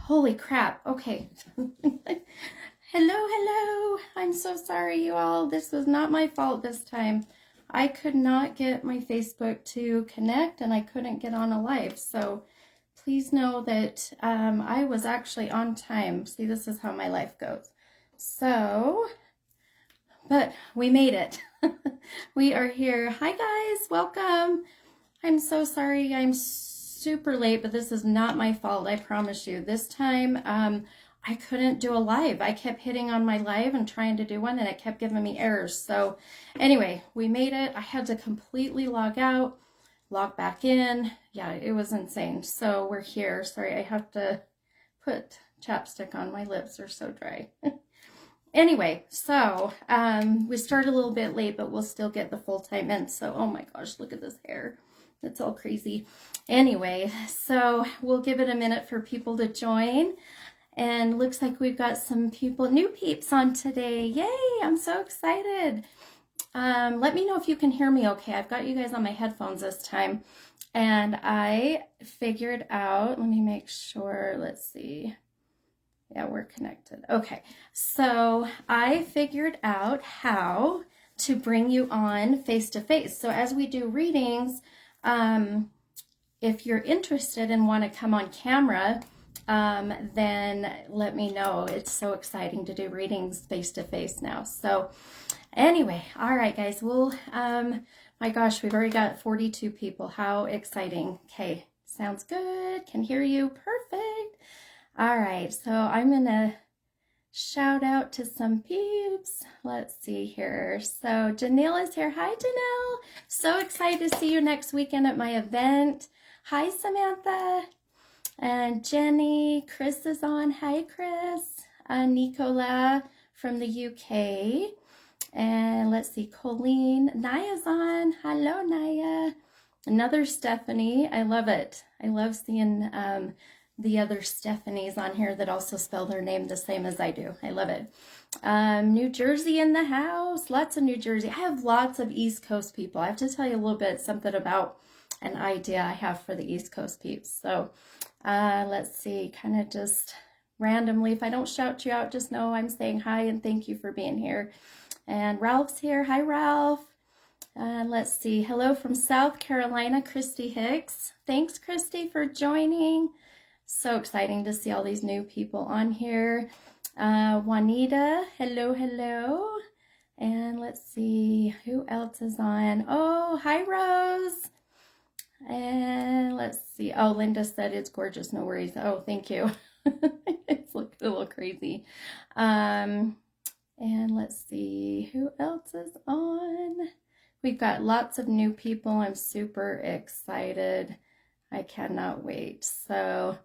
Holy crap. Okay. Hello. I'm so sorry, you all. This was not my fault this time. I could not get my Facebook to connect and I couldn't get on a live. So please know that I was actually on time. See, this is how my life goes. So, but we made it. We are here. Hi, guys. Welcome. I'm so sorry. I'm super late, but this is not my fault. I promise you. This time, I couldn't do a live. I kept hitting on my live and trying to do one, and it kept giving me errors. So anyway, we made it. I had to completely log out, log back in. Yeah, it was insane. So we're here. Sorry, I have to put chapstick on. My lips are so dry. Anyway, so we started a little bit late, but we'll still get the full time in. So, oh my gosh, look at this hair. It's all crazy. Anyway, so we'll give it a minute for people to join. And looks like we've got some people, new peeps on today. Yay, I'm so excited. Let me know if you can hear me okay. I've got you guys on my headphones this time. And I figured out, let me make sure, let's see. Yeah, we're connected. Okay, so I figured out how to bring you on face-to-face. So as we do readings, if you're interested and want to come on camera, then let me know. It's so exciting to do readings face-to-face now. So anyway, all right, guys. We'll, my gosh, we've already got 42 people. How exciting. Okay, sounds good. Can hear you. Perfect. All right, so I'm going to shout out to some peeps. Let's see here. So Janelle is here. Hi, Janelle. So excited to see you next weekend at my event. Hi, Samantha. And Jenny. Chris is on. Hi, Chris. Nicola from the UK. And let's see, Colleen. Naya's on. Hello, Naya. Another Stephanie. I love it. I love seeing the other Stephanies on here that also spell their name the same as I do. I love it. New Jersey in the house. Lots of New Jersey. I have lots of East Coast people. I have to tell you a little bit something about an idea I have for the East Coast peeps. So let's see, kind of just randomly. If I don't shout you out, just know I'm saying hi and thank you for being here. And Ralph's here. Hi, Ralph. Let's see. Hello from South Carolina, Christy Hicks. Thanks, Christy, for joining. So exciting to see all these new people on here. Juanita, hello. And let's see, who else is on? Oh, hi, Rose. And let's see. Oh, Linda said it's gorgeous. No worries. Oh, thank you. It's looking a little crazy. And let's see, who else is on? We've got lots of new people. I'm super excited. I cannot wait. So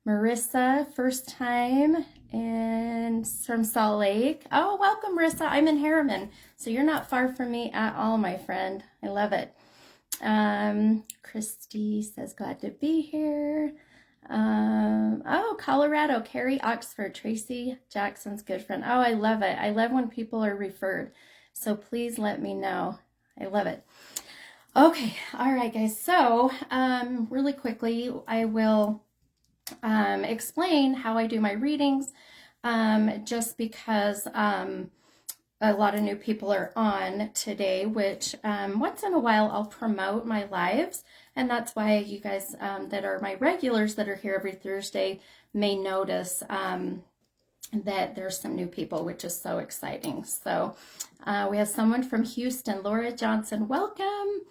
Marissa, first time, and from Salt Lake. Oh, welcome, Marissa. I'm in Harriman, so you're not far from me at all, my friend. I love it. Christy says, glad to be here. Oh, Colorado, Carrie, Oxford, Tracy Jackson's good friend. Oh, I love it. I love when people are referred. So please let me know. I love it. Okay. All right, guys. So, really quickly, I will explain how I do my readings, just because a lot of new people are on today, which once in a while I'll promote my lives, and that's why you guys that are my regulars that are here every Thursday may notice that there's some new people, which is so exciting. So we have someone from Houston, Laura Johnson, welcome.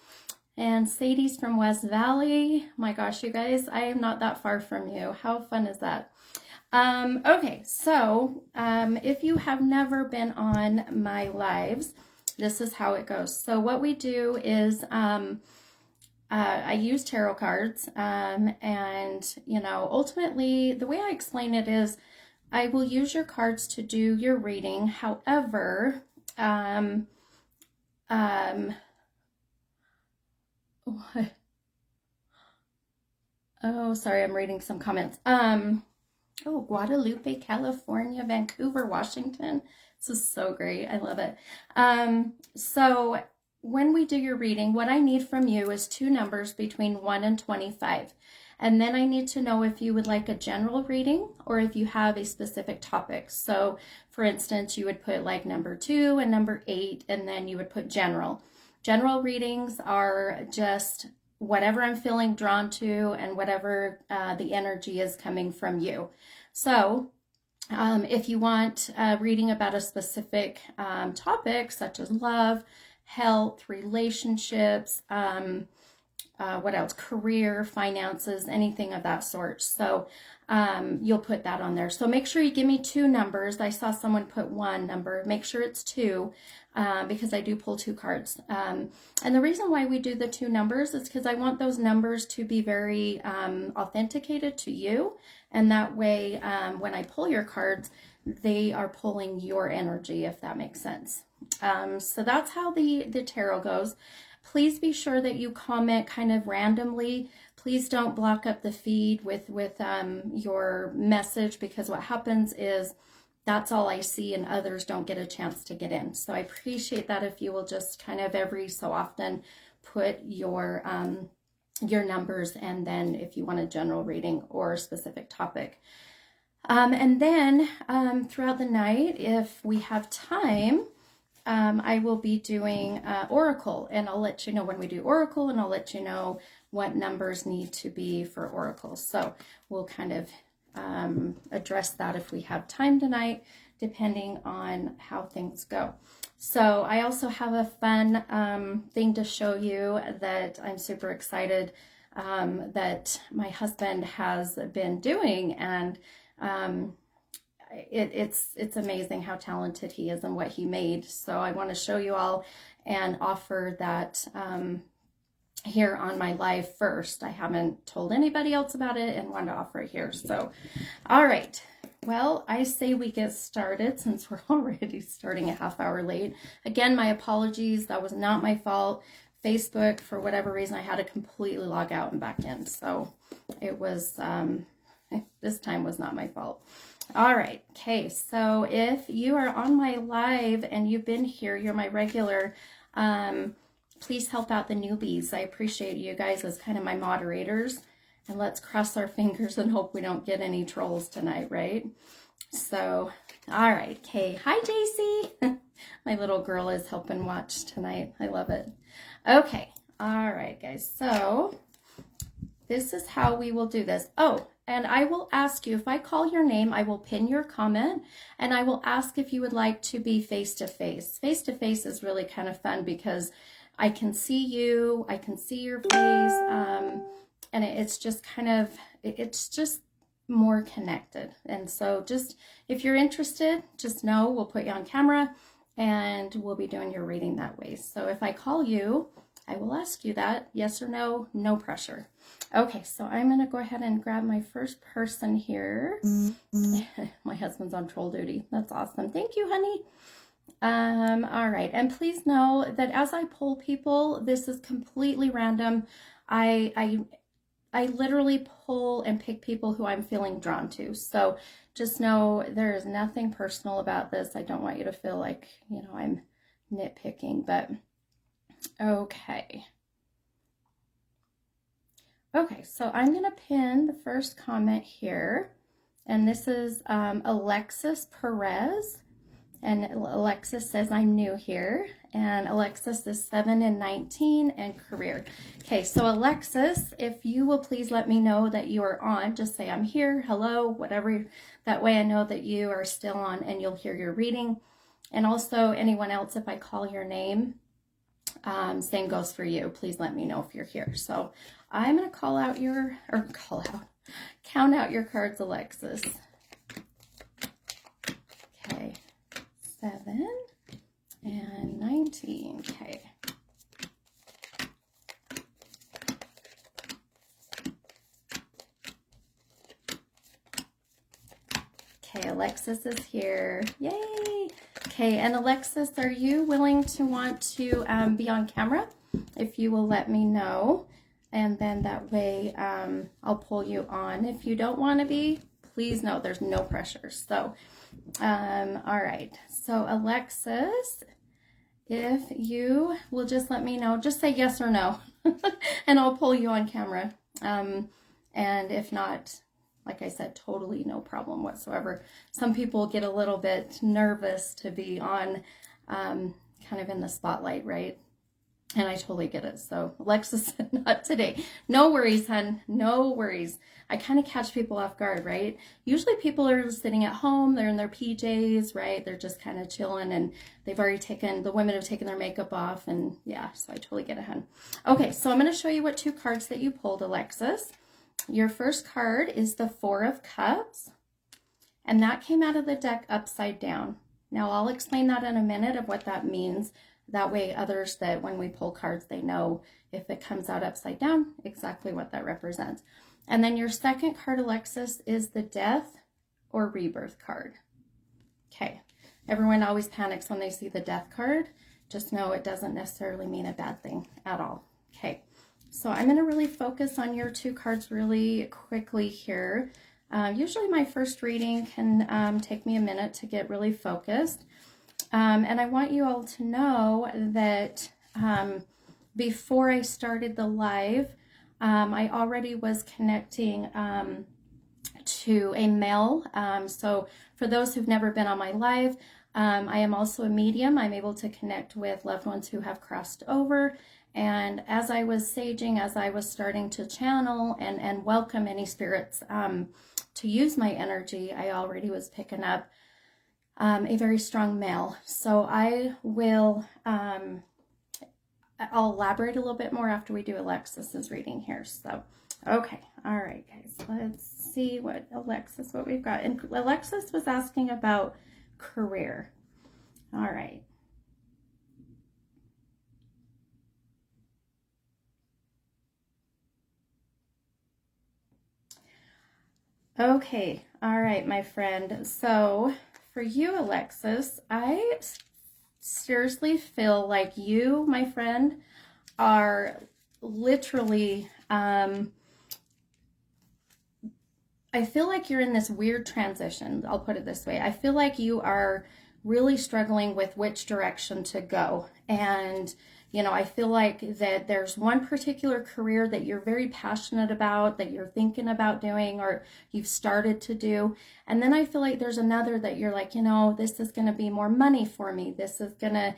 And Sadie's from West Valley. My gosh, you guys, I am not that far from you. How fun is that? Okay, so if you have never been on my lives, this is how it goes. So what we do is I use tarot cards, and, you know, ultimately, the way I explain it is I will use your cards to do your reading. However, oh, sorry, I'm reading some comments. Oh, Guadalupe, California, Vancouver, Washington. This is so great. I love it. So when we do your reading, what I need from you is 2 numbers between 1 and 25. And then I need to know if you would like a general reading or if you have a specific topic. So for instance, you would put like number 2 and number 8, and then you would put general. General readings are just whatever I'm feeling drawn to and whatever the energy is coming from you. So if you want a reading about a specific topic, such as love, health, relationships, what else? Career, finances, anything of that sort. So you'll put that on there. So make sure you give me 2 numbers. I saw someone put 1 number. Make sure it's 2 because I do pull 2 cards. And the reason why we do the 2 numbers is because I want those numbers to be very authenticated to you. And that way, when I pull your cards, they are pulling your energy, if that makes sense. So that's how the tarot goes. Please be sure that you comment kind of randomly. Please don't block up the feed with your message, because what happens is that's all I see and others don't get a chance to get in. So I appreciate that if you will just kind of every so often put your numbers, and then if you want a general reading or a specific topic. And then throughout the night, if we have time, I will be doing Oracle, and I'll let you know when we do Oracle, and I'll let you know what numbers need to be for Oracle. So we'll kind of address that if we have time tonight, depending on how things go. So I also have a fun thing to show you that I'm super excited that my husband has been doing, and it's amazing how talented he is and what he made. So I want to show you all and offer that here on my live first. I haven't told anybody else about it and wanted to offer it here. So, all right. Well, I say we get started since we're already starting a half hour late. Again, my apologies. That was not my fault. Facebook, for whatever reason, I had to completely log out and back in. So it was, this time was not my fault. All right. Okay. So if you are on my live and you've been here, you're my regular, please help out the newbies. I appreciate you guys as kind of my moderators, and let's cross our fingers and hope we don't get any trolls tonight, right? So, all right. Okay. Hi, JC. My little girl is helping watch tonight. I love it. Okay. All right, guys. So this is how we will do this. Oh, and I will ask you, if I call your name, I will pin your comment, and I will ask if you would like to be face-to-face. Face-to-face is really kind of fun because I can see you, I can see your face, and it's just kind of, it's just more connected. And so just, if you're interested, just know we'll put you on camera and we'll be doing your reading that way. So if I call you, I will ask you that, yes or no, no pressure. Okay, so I'm going to go ahead and grab my first person here. My husband's on troll duty. That's awesome. Thank you, honey. All right, and please know that as I pull people, this is completely random. I literally pull and pick people who I'm feeling drawn to. So just know there is nothing personal about this. I don't want you to feel like, you know, I'm nitpicking, but okay. Okay, so I'm going to pin the first comment here, and this is Alexis Perez, and Alexis says, I'm new here, and Alexis is 7 and 19 and career. Okay, so Alexis, if you will please let me know that you are on, just say I'm here, hello, whatever, that way I know that you are still on and you'll hear your reading. And also anyone else, if I call your name, same goes for you. Please let me know if you're here. So I'm going to count out your cards, Alexis. Okay, 7 and 19. Okay. Okay, Alexis is here. Yay! Okay, and Alexis, are you willing to want to be on camera? If you will let me know, and then that way I'll pull you on. If you don't want to be, please know there's no pressure. So, all right. So Alexis, if you will just let me know, just say yes or no, and I'll pull you on camera. And if not, like I said, totally no problem whatsoever. Some people get a little bit nervous to be on kind of in the spotlight, right? And I totally get it. So Alexis said, not today. No worries, hun. No worries. I kind of catch people off guard, right? Usually people are sitting at home. They're in their PJs, right? They're just kind of chilling and they've already taken, the women have taken their makeup off. And yeah, so I totally get it, hun. Okay, so I'm going to show you what 2 cards that you pulled, Alexis. Your first card is the 4 of Cups. And that came out of the deck upside down. Now I'll explain that in a minute of what that means. That way others that when we pull cards, they know if it comes out upside down, exactly what that represents. And then your second card, Alexis, is the Death or Rebirth card. Okay, everyone always panics when they see the Death card. Just know it doesn't necessarily mean a bad thing at all. Okay, so I'm going to really focus on your 2 cards really quickly here. Usually my first reading can take me a minute to get really focused. And I want you all to know that before I started the live, I already was connecting to a male. So for those who've never been on my live, I am also a medium. I'm able to connect with loved ones who have crossed over. And as I was saging, as I was starting to channel and welcome any spirits to use my energy, I already was picking up a very strong male. So I will, I'll elaborate a little bit more after we do Alexis's reading here. So, okay. All right, guys, let's see what we've got. And Alexis was asking about career. All right. Okay. All right, my friend. So for you, Alexis, I seriously feel like you, my friend, are literally, I feel like you're in this weird transition. I'll put it this way. I feel like you are really struggling with which direction to go. And, you know, I feel like that there's one particular career that you're very passionate about, that you're thinking about doing, or you've started to do. And then I feel like there's another that you're like, you know, this is going to be more money for me. This is going to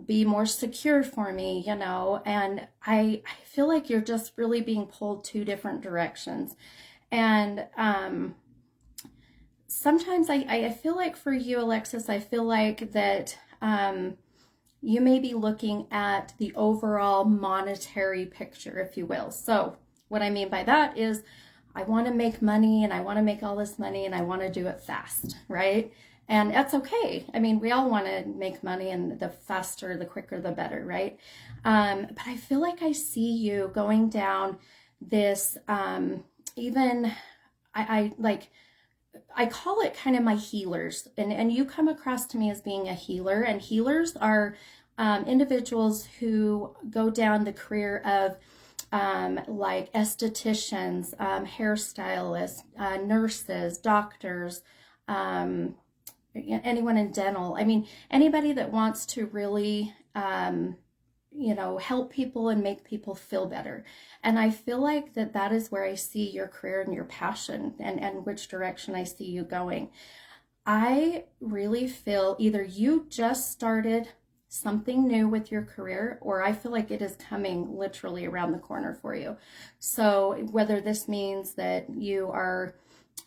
be more secure for me, you know. And I feel like you're just really being pulled 2 different directions. And sometimes I feel like for you, Alexis, I feel like that you may be looking at the overall monetary picture, if you will. So what I mean by that is I want to make money and I want to make all this money and I want to do it fast, right? And that's okay. I mean, we all want to make money, and the faster, the quicker, the better, right? But I feel like I see you going down this, even, I call it kind of my healers. And you come across to me as being a healer. And healers are individuals who go down the career of like estheticians, hairstylists, nurses, doctors, anyone in dental. I mean, anybody that wants to really, you know, help people and make people feel better. And I feel like that is where I see your career and your passion and which direction I see you going. I really feel either you just started something new with your career, or I feel like it is coming literally around the corner for you. So whether this means that you are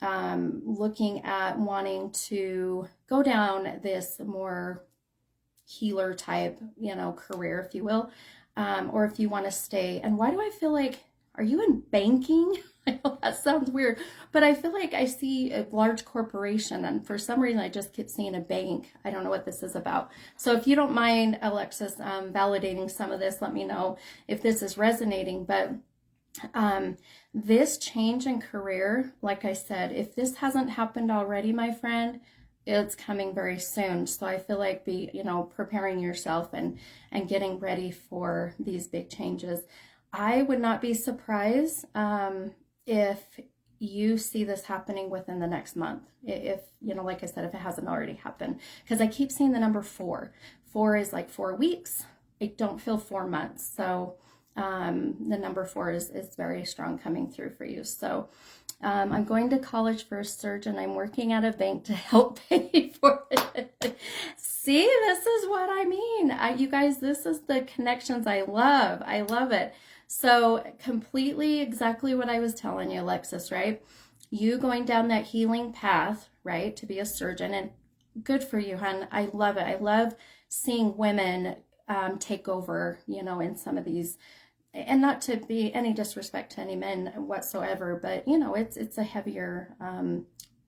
looking at wanting to go down this more healer type, you know, career, if you will, or if you want to stay. And why do I feel like, are you in banking? I know that sounds weird, but I feel like I see a large corporation, and for some reason I just keep seeing a bank. I don't know what this is about. So if you don't mind, Alexis, validating some of this, let me know if this is resonating. But this change in career, like I said, if this hasn't happened already, my friend, it's coming very soon. So I feel like preparing yourself and getting ready for these big changes. I would not be surprised if you see this happening within the next month. If, you know, like I said, if it hasn't already happened, because I keep seeing the number 4. 4 is like 4 weeks. I don't feel 4 months. So the number 4 is very strong coming through for you. So I'm going to college for a surgeon. I'm working at a bank to help pay for it. See, this is what I mean. You guys, this is the connections I love. I love it. So completely exactly what I was telling you, Alexis, right? You going down that healing path, right, to be a surgeon, and good for you, hon. I love it. I love seeing women take over, you know, in some of these, and not to be any disrespect to any men whatsoever, but you know, it's a heavier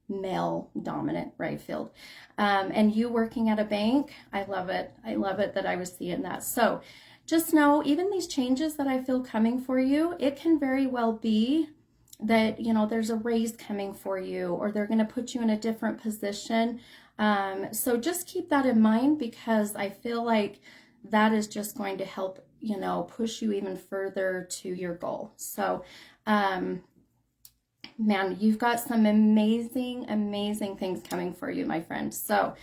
male dominant, right, field. And you working at a bank, I love it. I love it that I was seeing that. So just know, even these changes that I feel coming for you, it can very well be that, you know, there's a raise coming for you, or they're going to put you in a different position. So just keep that in mind, because I feel like that is just going to help, you know, push you even further to your goal. So, man, you've got some amazing, amazing things coming for you, my friend. So,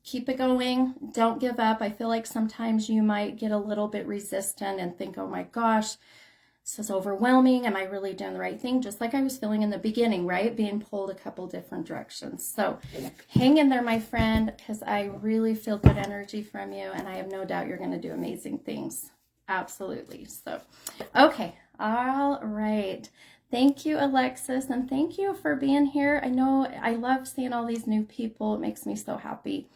keep it going. Don't give up. I feel like sometimes you might get a little bit resistant and think, oh my gosh, this is overwhelming. Am I really doing the right thing? Just like I was feeling in the beginning, right? Being pulled a couple different directions. So hang in there, my friend, because I really feel good energy from you, and I have no doubt you're going to do amazing things. Absolutely. So, okay. All right. Thank you, Alexis, and thank you for being here. I know I love seeing all these new people. It makes me so happy.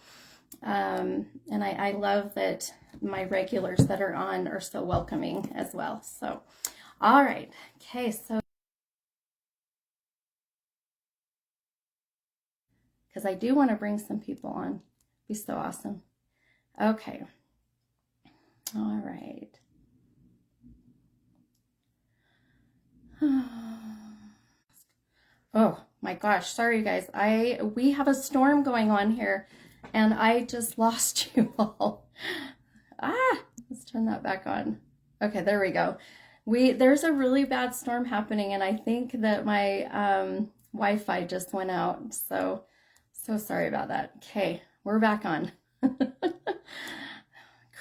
And I love that my regulars that are on are so welcoming as well. So, all right. Okay. So, because I do want to bring some people on. It'd be so awesome. Okay. All right. Oh my gosh. Sorry, you guys. We have a storm going on here, and I just lost you all. Let's turn that back on. Okay, there we go. There's a really bad storm happening, and I think that my Wi-Fi just went out. So sorry about that. Okay, we're back on.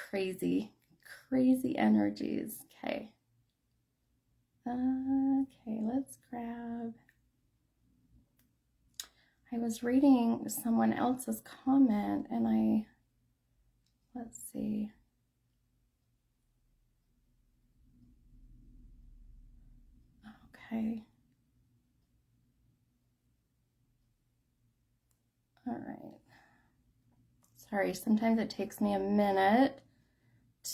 Crazy energies. Okay. Okay, let's grab. I was reading someone else's comment, and let's see. Okay. All right. Sorry, sometimes it takes me a minute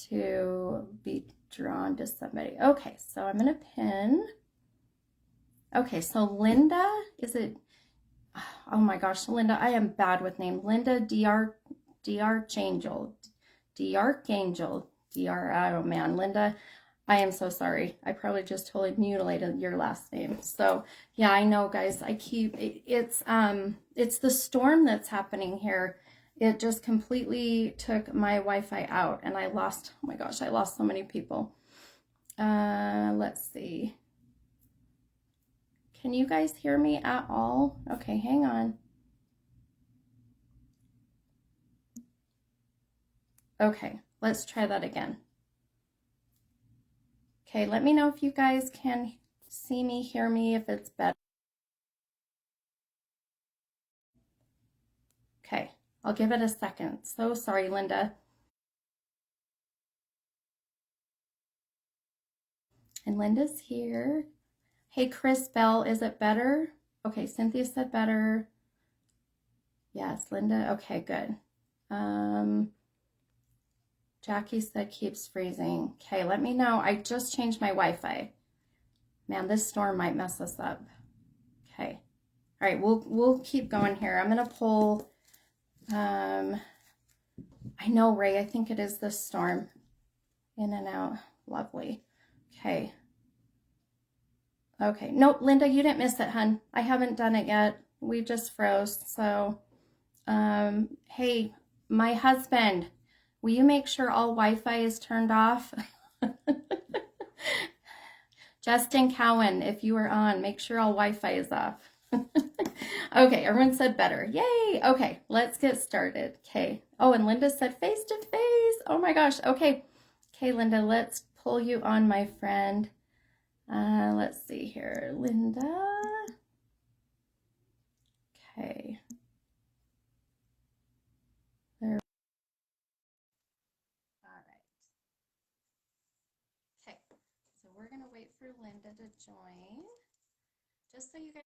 to be drawn to somebody. Okay, so I'm going to pin. Okay, so Linda, is it? Oh my gosh, Linda, I am bad with names. Linda D'Archangel. Oh man, Linda, I am so sorry. I probably just totally mutilated your last name. So yeah, I know, guys. It's the storm that's happening here. It just completely took my Wi-Fi out, and I lost, oh my gosh, I lost so many people. Let's see. Can you guys hear me at all? Okay, hang on. Okay, let's try that again. Okay, let me know if you guys can see me, hear me, if it's better. Okay, I'll give it a second. So sorry, Linda. And Linda's here. Hey, Chris Bell, is it better? Okay, Cynthia said better. Yes, Linda. Okay, good. Jackie said keeps freezing. Okay, let me know. I just changed my Wi-Fi. Man, this storm might mess us up. Okay. All right, we'll keep going here. I'm gonna pull. I know, Ray. I think it is this storm. In and out. Lovely. Okay. Okay. Nope, Linda, you didn't miss it, hun. I haven't done it yet. We just froze. So, hey, my husband, will you make sure all Wi-Fi is turned off? Justin Cowan, if you are on, make sure all Wi-Fi is off. Okay, everyone said better. Yay! Okay, let's get started. Okay. Oh, and Linda said face to face. Oh my gosh. Okay. Okay, Linda, let's pull you on, my friend. Let's see here. Linda. Okay. There. All right. Okay. So we're going to wait for Linda to join. Just so you guys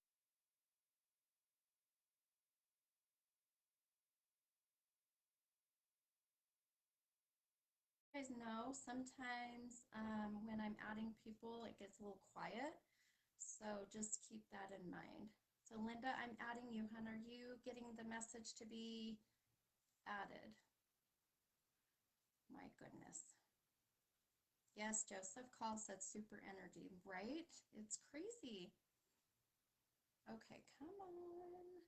know, sometimes when I'm adding people, it gets a little quiet. So just keep that in mind. So Linda, I'm adding you, hon. Are you getting the message to be added? My goodness. Yes, Joseph Call said super energy, right? It's crazy. Okay, come on.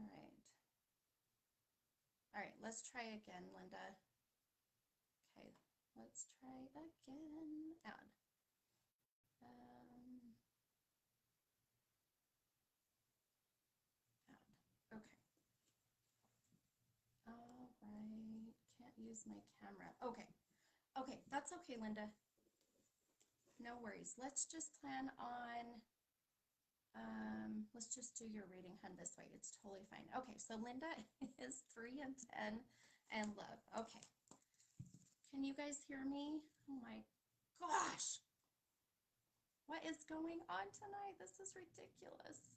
All right. All right, let's try again, Linda. Okay, let's try again. Add. Add. Okay. All right. Can't use my camera. Okay. Okay, that's okay, Linda. No worries. Let's just plan on, let's just do your reading, hun, this way. It's totally fine. Okay, so Linda is 3 and 10 and love. Okay. Can you guys hear me? Oh my gosh. What is going on tonight? This is ridiculous.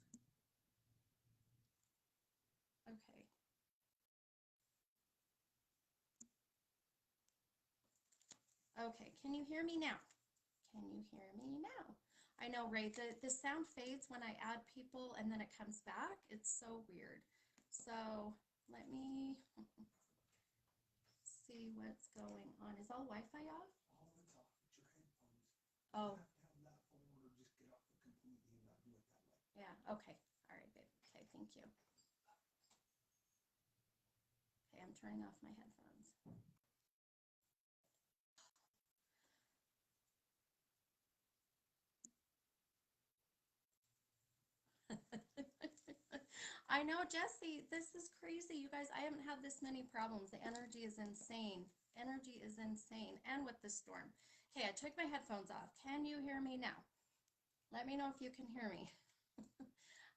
Okay. Okay, can you hear me now? Can you hear me now? I know, right? The sound fades when I add people and then it comes back. It's so weird. So let me see what's going on. Is all Wi-Fi off? Oh. Yeah, okay. All right, babe. Okay, thank you. Okay, I'm turning off my headphones. I know, Jesse, this is crazy. You guys, I haven't had this many problems. The energy is insane. Energy is insane. And with the storm. Okay, I took my headphones off. Can you hear me now? Let me know if you can hear me.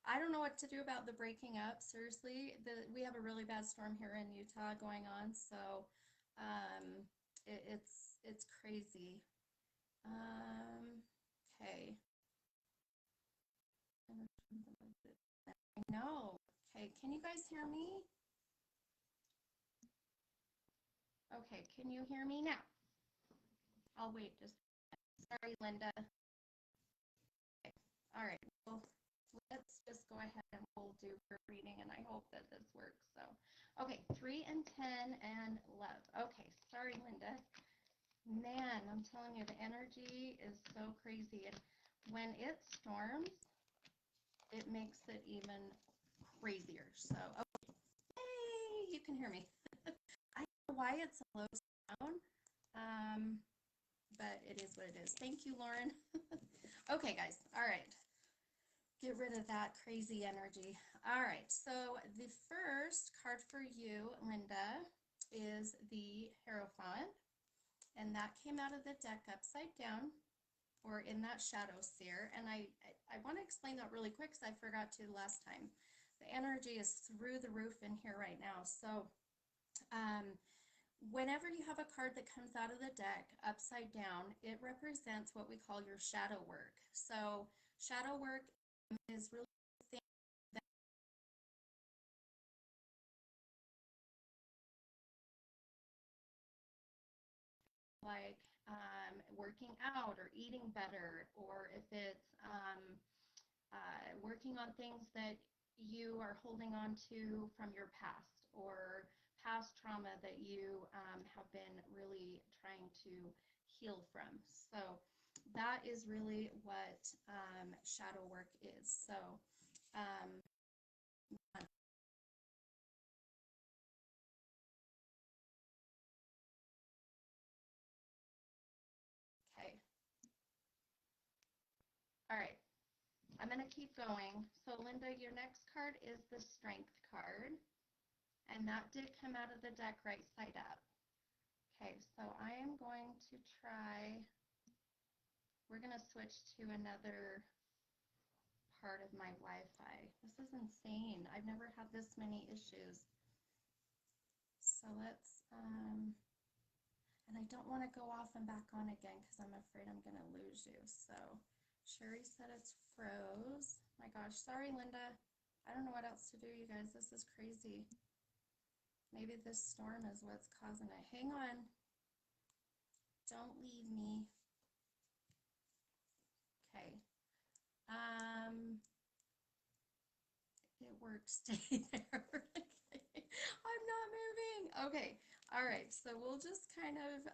I don't know what to do about the breaking up. Seriously, we have a really bad storm here in Utah going on, so it's crazy. Okay. I know. Okay, can you guys hear me? Okay, can you hear me now? I'll wait just. Sorry, Linda. Okay. All right. Well, let's just go ahead and we'll do her reading, and I hope that this works. So, okay, 3 and 10 and love. Okay, sorry, Linda. Man, I'm telling you, the energy is so crazy, and when it storms, it makes it even crazier. So, okay, hey, you can hear me. I don't know why it's a low sound, but it is what it is. Thank you, Lauren. Okay, guys. All right. Get rid of that crazy energy. All right. So the first card for you, Linda, is the Hierophant, and that came out of the deck upside down, or in that shadow seer. And I want to explain that really quick because I forgot to last time. The energy is through the roof in here right now. So whenever you have a card that comes out of the deck upside down, it represents what we call your shadow work. So shadow work is really like working out or eating better, or if it's working on things that you are holding on to from your past, or past trauma that you have been really trying to heal from. So that is really what shadow work is. So All right, I'm going to keep going. So Linda, your next card is the Strength card, and that did come out of the deck right side up. Okay, so I am going to try, we're going to switch to another part of my Wi-Fi. This is insane. I've never had this many issues. So let's, and I don't want to go off and back on again because I'm afraid I'm going to lose you. So Sherry said it's froze. My gosh, sorry, Linda. I don't know what else to do, you guys. This is crazy. Maybe this storm is what's causing it. Hang on. Don't leave me. Okay. It worked. Stay there. I'm not moving. Okay. All right. So we'll just kind of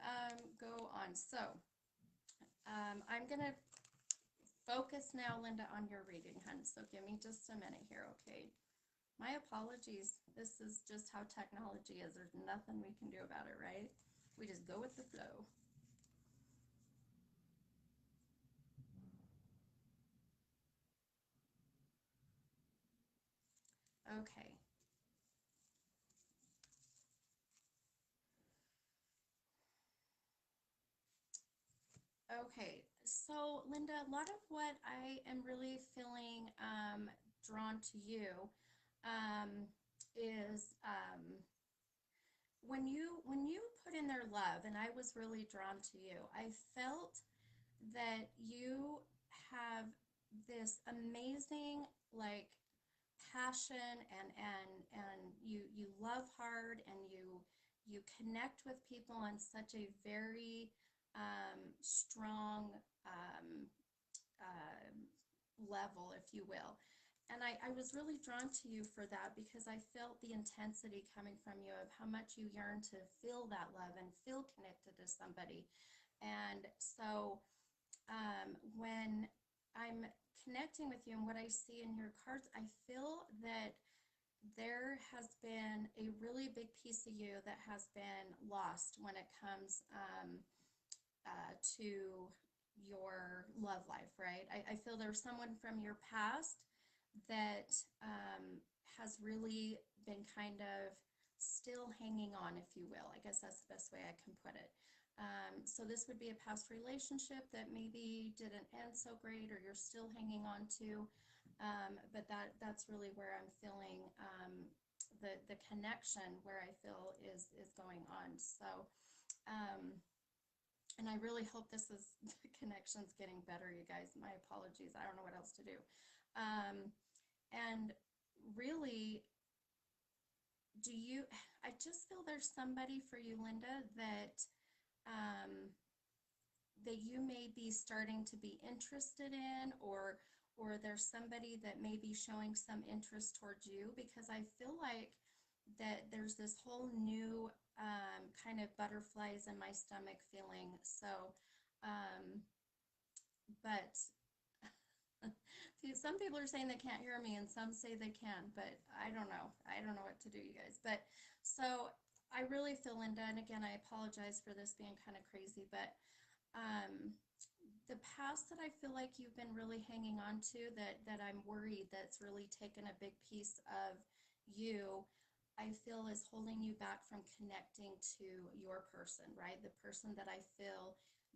go on. So I'm going to focus now, Linda, on your reading, hun. So give me just a minute here, okay? My apologies. This is just how technology is. There's nothing we can do about it, right? We just go with the flow. Okay. Okay, so Linda, a lot of what I am really feeling drawn to you um, is when you put in their love, and I was really drawn to you. I felt that you have this amazing like passion and you love hard and you connect with people on such a very strong uh, level, if you will. And I was really drawn to you for that because I felt the intensity coming from you of how much you yearn to feel that love and feel connected to somebody. And so when I'm connecting with you and what I see in your cards, I feel that there has been a really big piece of you that has been lost when it comes to your love life, right? I feel there's someone from your past that has really been kind of still hanging on, if you will. I guess that's the best way I can put it. So this would be a past relationship that maybe didn't end so great or you're still hanging on to. But that's really where I'm feeling the connection where I feel is going on. So and I really hope the connection's getting better, you guys. My apologies. I don't know what else to do. And really, I just feel there's somebody for you, Linda, um, that you may be starting to be interested in, or there's somebody that may be showing some interest towards you, because I feel like that there's this whole new kind of butterflies in my stomach feeling. So, but some people are saying they can't hear me and some say they can, but I don't know. I don't know what to do, you guys. But so I really feel, Linda, and again, I apologize for this being kind of crazy, but the past that I feel like you've been really hanging on to, that I'm worried that's really taken a big piece of you, I feel is holding you back from connecting to your person, right? The person that I feel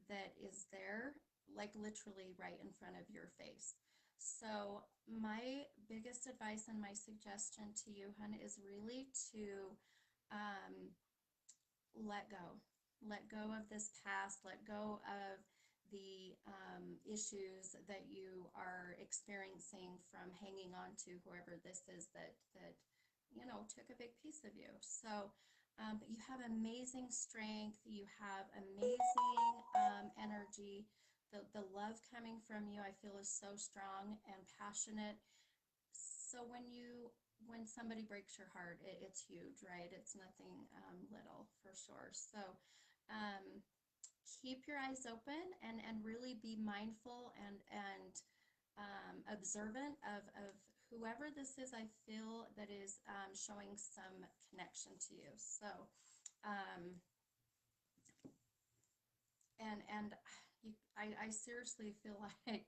that is there, like literally right in front of your face. So my biggest advice and my suggestion to you, hun, is really to um, let go. Let go of this past, let go of the issues that you are experiencing from hanging on to whoever this is that took a big piece of you. So but you have amazing strength, you have amazing energy. The love coming from you, I feel, is so strong and passionate. So when somebody breaks your heart, it's huge, right? It's nothing little, for sure. So um, keep your eyes open and really be mindful and observant of whoever this is. I feel that is showing some connection to you. So and I seriously feel like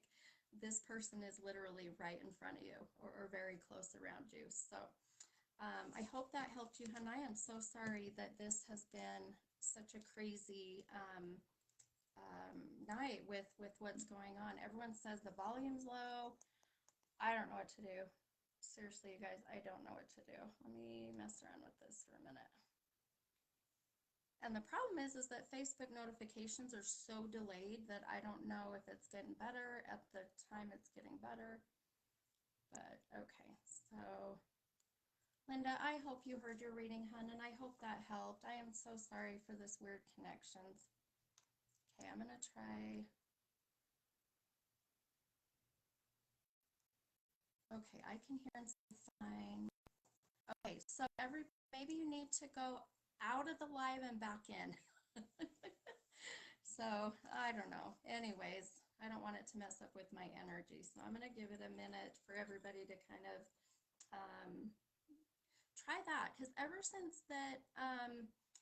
this person is literally right in front of you, or very close around you. So I hope that helped you, and I am so sorry that this has been such a crazy night with what's going on. Everyone says the volume's low. I don't know what to do. Seriously, you guys, I don't know what to do. Let me mess around with this for a minute. And the problem is that Facebook notifications are so delayed that I don't know if it's getting better at the time it's getting better. But okay, so Linda, I hope you heard your reading, hun, and I hope that helped. I am so sorry for this weird connections. Okay, I'm gonna try. Okay, I can hear and see fine. Okay, so maybe you need to go out of the live and back in. So I don't know. Anyways, I don't want it to mess up with my energy. So I'm gonna give it a minute for everybody to kind of try that. Because ever since that,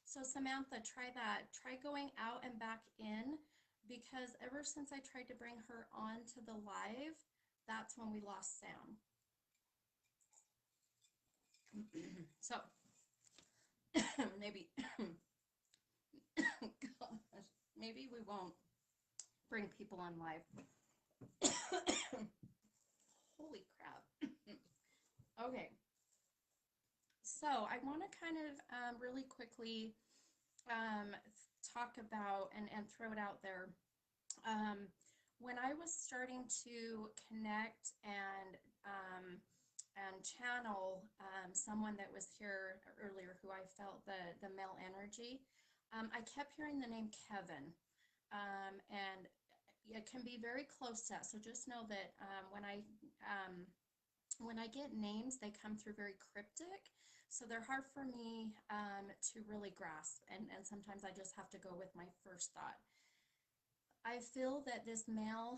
so Samantha, try that. Try going out and back in, because ever since I tried to bring her on to the live, that's when we lost sound. So maybe gosh, maybe we won't bring people on live. Holy crap. Okay, so I want to kind of really quickly talk about and throw it out there. When I was starting to connect and channel someone that was here earlier who I felt the male energy, I kept hearing the name Kevin, and it can be very close to that. So just know that when I get names, they come through very cryptic, so they're hard for me to really grasp, and sometimes I just have to go with my first thought. I feel that this male,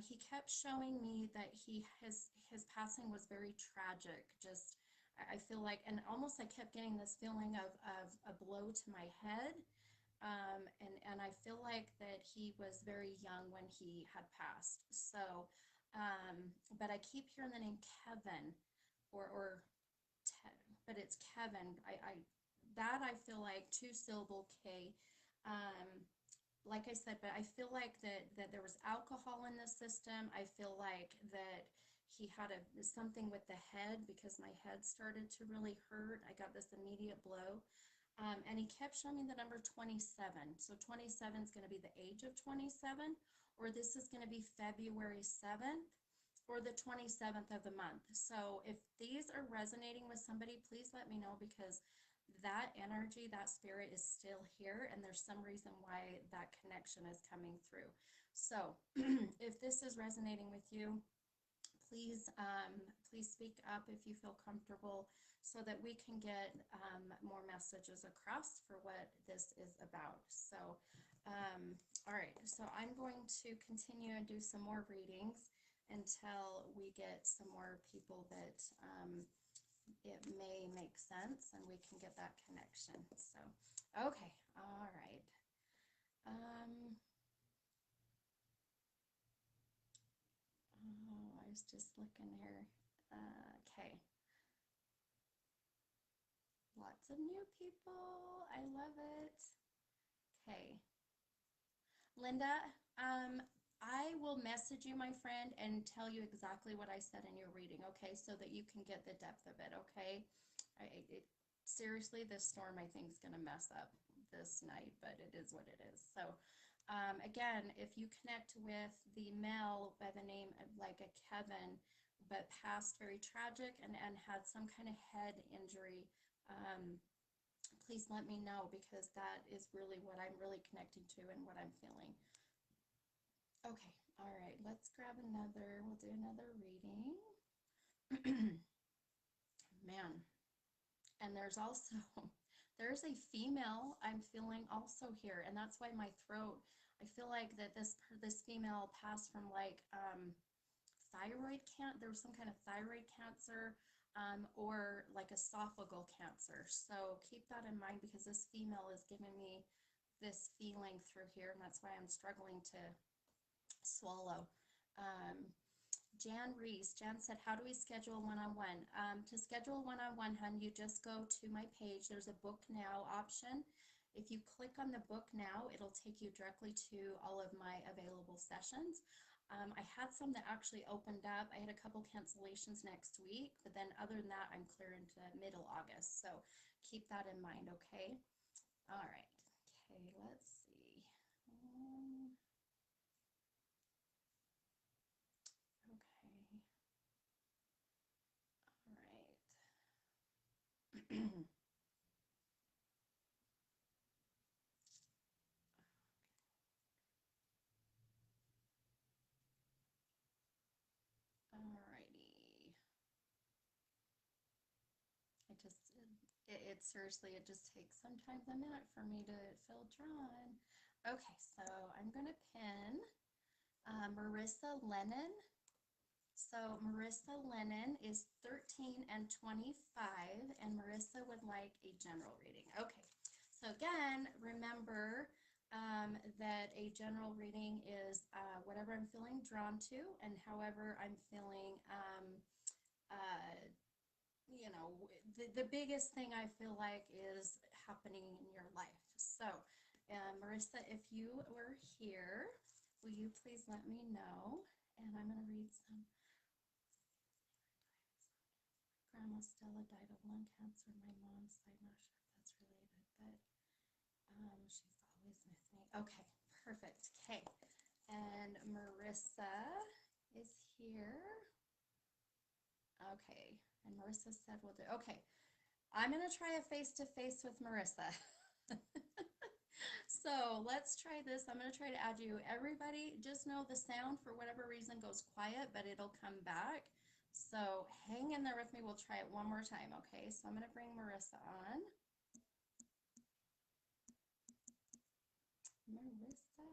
he kept showing me that his passing was very tragic. Just I feel like, and almost I kept getting this feeling of a blow to my head, and I feel like that he was very young when he had passed. So, but I keep hearing the name Kevin, or but it's Kevin. I feel like two-syllable K. Like I said, but I feel like that there was alcohol in the system. I feel like that he had something with the head, because my head started to really hurt. I got this immediate blow. And he kept showing me the number 27. So 27 is going to be the age of 27, or this is going to be February 7th, or the 27th of the month. So if these are resonating with somebody, please let me know, because that energy, that spirit is still here, and there's some reason why that connection is coming through. So if this is resonating with you, please please speak up if you feel comfortable, so that we can get more messages across for what this is about. So all right, so I'm going to continue and do some more readings until we get some more people that it may make sense and we can get that connection. So okay, all right. Oh, I was just looking here. Okay. Lots of new people. I love it. Okay. Linda, I will message you, my friend, and tell you exactly what I said in your reading, okay? So that you can get the depth of it, okay? Seriously, this storm, I think, is going to mess up this night, but it is what it is. So, again, if you connect with the male by the name of like a Kevin, but passed very tragic and had some kind of head injury, please let me know, because that is really what I'm really connecting to and what I'm feeling. Okay, all right, let's grab another, we'll do another reading. Man, and there's also, there's a female I'm feeling also here, and that's why my throat, I feel like that this female passed from like thyroid cancer, there was some kind of thyroid cancer, or like esophageal cancer. So keep that in mind, because this female is giving me this feeling through here, and that's why I'm struggling to swallow. Jan Reese. Jan said, how do we schedule a one-on-one? To schedule a one-on-one, hun, you just go to my page. There's a book now option. If you click on the book now, it'll take you directly to all of my available sessions. I had some that actually opened up. I had a couple cancellations next week, but then other than that, I'm clear into middle August. So keep that in mind, okay? All right. Okay, let's see. Okay. All right. Alrighty. It seriously, it just takes sometimes a minute for me to feel drawn. Okay, so I'm gonna pin Marissa Lennon. So Marissa Lennon is 13 and 25, and Marissa would like a general reading. Okay, so again, remember that a general reading is whatever I'm feeling drawn to and however I'm feeling you know, the biggest thing I feel like is happening in your life. So, Marissa, if you were here, will you please let me know? And I'm going to read some. Grandma Stella died of lung cancer. My mom's side, not sure if that's related, but she's always with me. Okay, perfect. Okay, and Marissa is here. Okay, and Marissa said we'll do. Okay, I'm going to try a face-to-face with Marissa. So let's try this. I'm going to try to add you. Everybody, just know the sound for whatever reason goes quiet, but it'll come back. So hang in there with me. We'll try it one more time, okay? So I'm going to bring Marissa on. Marissa.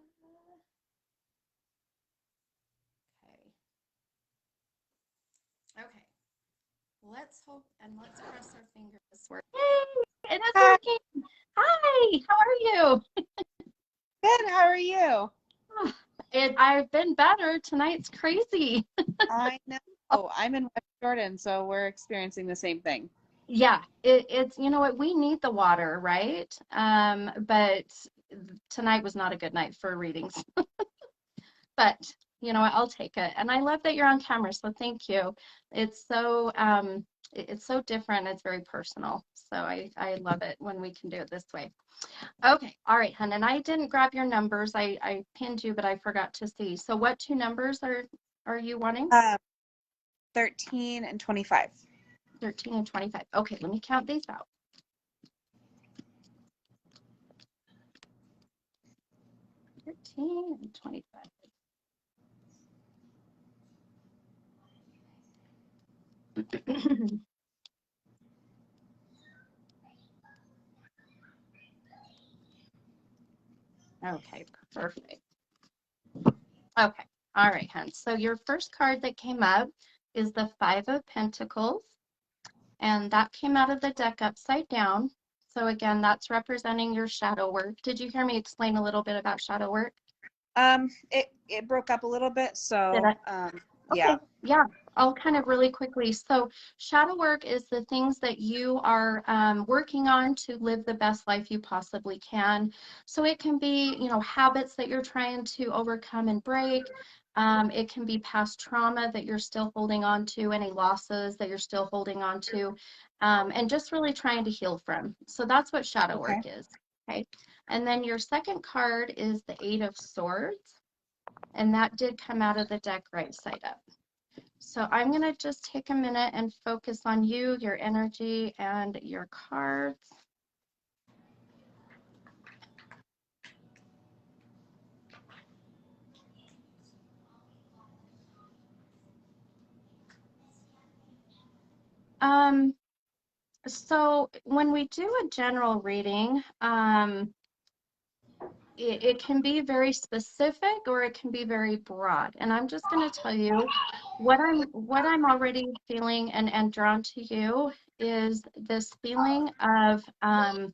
Okay. Okay. Let's hope and let's cross our fingers. Yay! It is working. Hi, how are you? Good. How are you? I've been better. Tonight's crazy. I know. I'm in West Jordan, so we're experiencing the same thing. Yeah, it's you know what, we need the water, right? But tonight was not a good night for readings. But you know what, I'll take it. And I love that you're on camera, so thank you. It's so it's so different. It's very personal. So I love it when we can do it this way. Okay, all right, hun. And I didn't grab your numbers. I pinned you, but I forgot to see. So what two numbers are you wanting? 13 and 25. 13 and 25. Okay, let me count these out. 13 and 25. Okay, perfect. Okay, all right, hun. So your first card that came up is the Five of Pentacles, and that came out of the deck upside down. So again, that's representing your shadow work. Did you hear me explain a little bit about shadow work? It broke up a little bit, Did so I? yeah. Okay, yeah, I'll kind of really quickly. So, shadow work is the things that you are working on to live the best life you possibly can. So, it can be, you know, habits that you're trying to overcome and break. It can be past trauma that you're still holding on to, any losses that you're still holding on to, and just really trying to heal from. So, that's what shadow Okay. work is. Okay. And then your second card is the Eight of Swords. And that did come out of the deck right side up. So I'm going to just take a minute and focus on you, your energy, and your cards. So when we do a general reading, it can be very specific or it can be very broad. And I'm just going to tell you what I'm already feeling and drawn to you is this feeling of kind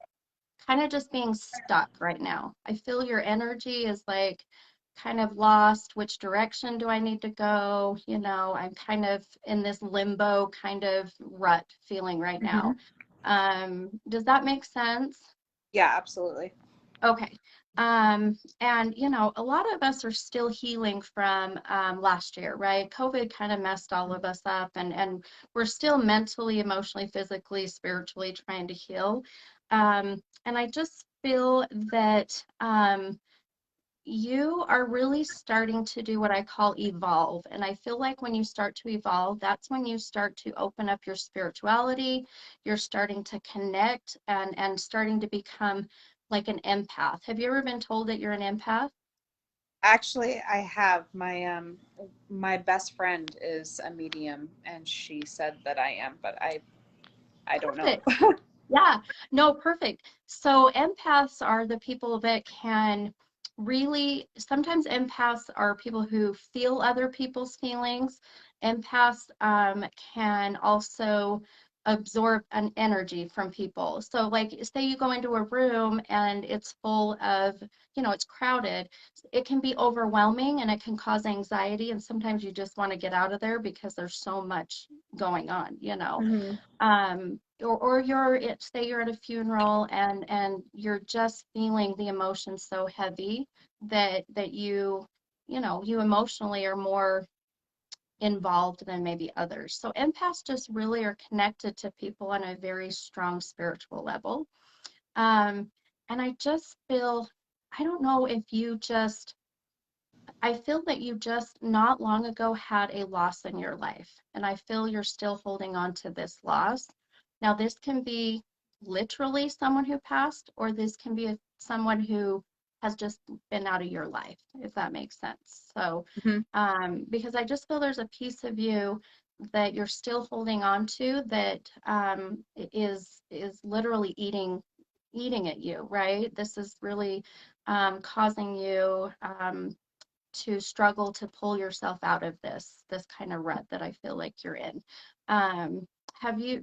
of just being stuck right now. I feel your energy is like kind of lost. Which direction do I need to go? I'm kind of in this limbo kind of rut feeling right Hmm. now. Does that make sense? Yeah, absolutely. Okay. And a lot of us are still healing from last year, right? COVID kind of messed all of us up, and we're still mentally, emotionally, physically, spiritually trying to heal. And I just feel that you are really starting to do what I call evolve. And I feel like when you start to evolve, that's when you start to open up your spirituality. You're starting to connect and starting to become like an empath. Have you ever been told that you're an empath? Actually, I have my best friend is a medium, and she said that I am, but I don't know. Perfect. Yeah, no, perfect. So empaths are the people that can really, sometimes empaths are people who feel other people's feelings. Empaths can also absorb an energy from people. So like say you go into a room and it's full of, it's crowded. It can be overwhelming and it can cause anxiety. And sometimes you just want to get out of there because there's so much going on. Hmm. Or say you're at a funeral and you're just feeling the emotion so heavy that you emotionally are more involved than maybe others. So empaths just really are connected to people on a very strong spiritual level. um, and I just feel, I don't know if you just, I feel that you just not long ago had a loss in your life, and I feel you're still holding on to this loss. Now, this can be literally someone who passed, or this can be someone who has just been out of your life, if that makes sense. So, Hmm. because I just feel there's a piece of you that you're still holding on to that is literally eating at you, right? This is really causing you to struggle to pull yourself out of this kind of rut that I feel like you're in.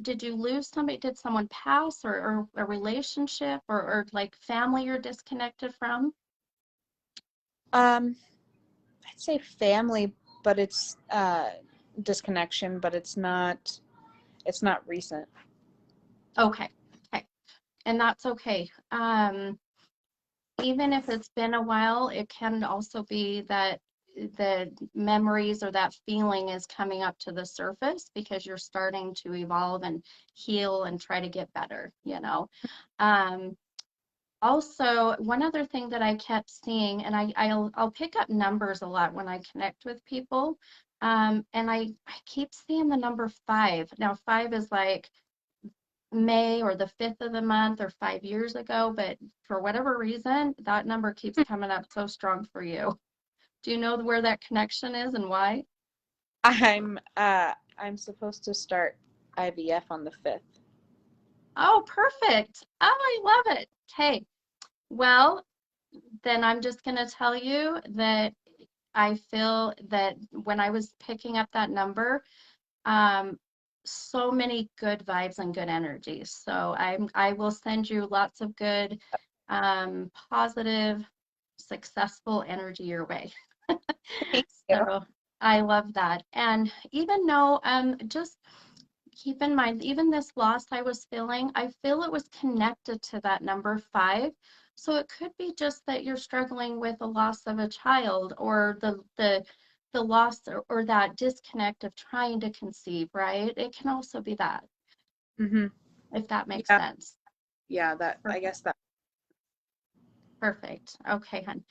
Did you lose somebody? Did someone pass, or a relationship, or like family you're disconnected from? Um, I'd say family, but it's disconnection, but it's not recent. Okay, okay, and that's okay. Even if it's been a while, it can also be that the memories or that feeling is coming up to the surface because you're starting to evolve and heal and try to get better. Um, Also, one other thing that I kept seeing, and I'll pick up numbers a lot when I connect with people, and I keep seeing the number 5. Now, 5 is like May or the 5th of the month or 5 years ago, but for whatever reason, that number keeps coming up so strong for you. Do you know where that connection is and why? I'm supposed to start IVF on the 5th. Oh, perfect. Oh, I love it. Okay. Well, then I'm just going to tell you that I feel that when I was picking up that number, um, so many good vibes and good energies. So I will send you lots of good, positive, successful energy your way. Thank you. So I love that. And even though, just keep in mind, even this loss I was feeling, I feel it was connected to that number 5. So it could be just that you're struggling with the loss of a child, or the loss, or that disconnect of trying to conceive, right? It can also be that, Hmm. if that makes Yeah, sense. yeah. That I Perfect. guess that. Perfect. Okay, hun.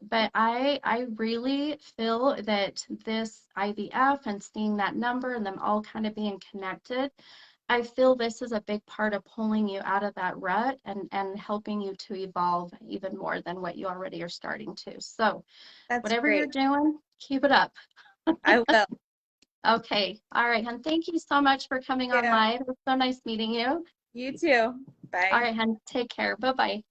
But I really feel that this IVF and seeing that number and them all kind of being connected, I feel this is a big part of pulling you out of that rut and helping you to evolve even more than what you already are starting to. So That's whatever you're great. doing, keep it up. I will. Okay. All right, hun. Thank you so much for coming on Yeah. live. It was so nice meeting you. You too. All Bye. right, hun. Take care. Bye-bye.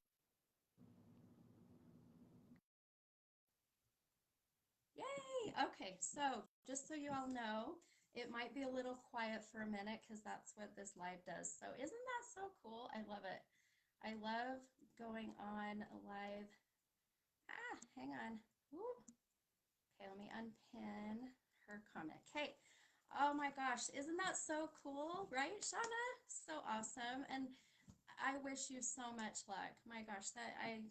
Yay! Okay, so just so you all know, it might be a little quiet for a minute because that's what this live does. So isn't that so cool? I love it. I love going on live. Hang on. Ooh. Okay, let me unpin her comment. Okay. Oh my gosh, isn't that so cool, right, Shauna? So awesome. And I wish you so much luck. My gosh, I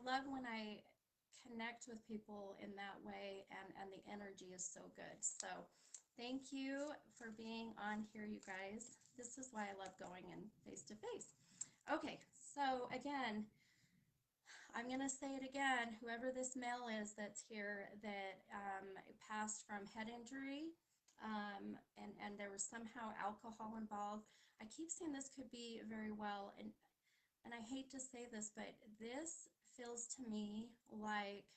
love when I connect with people in that way and the energy is so good. So thank you for being on here, you guys. This is why I love going in face to face. Okay, so again, I'm going to say it again. Whoever this male is that's here that passed from head injury and there was somehow alcohol involved. I keep saying this could be very well, and I hate to say this, but this feels to me like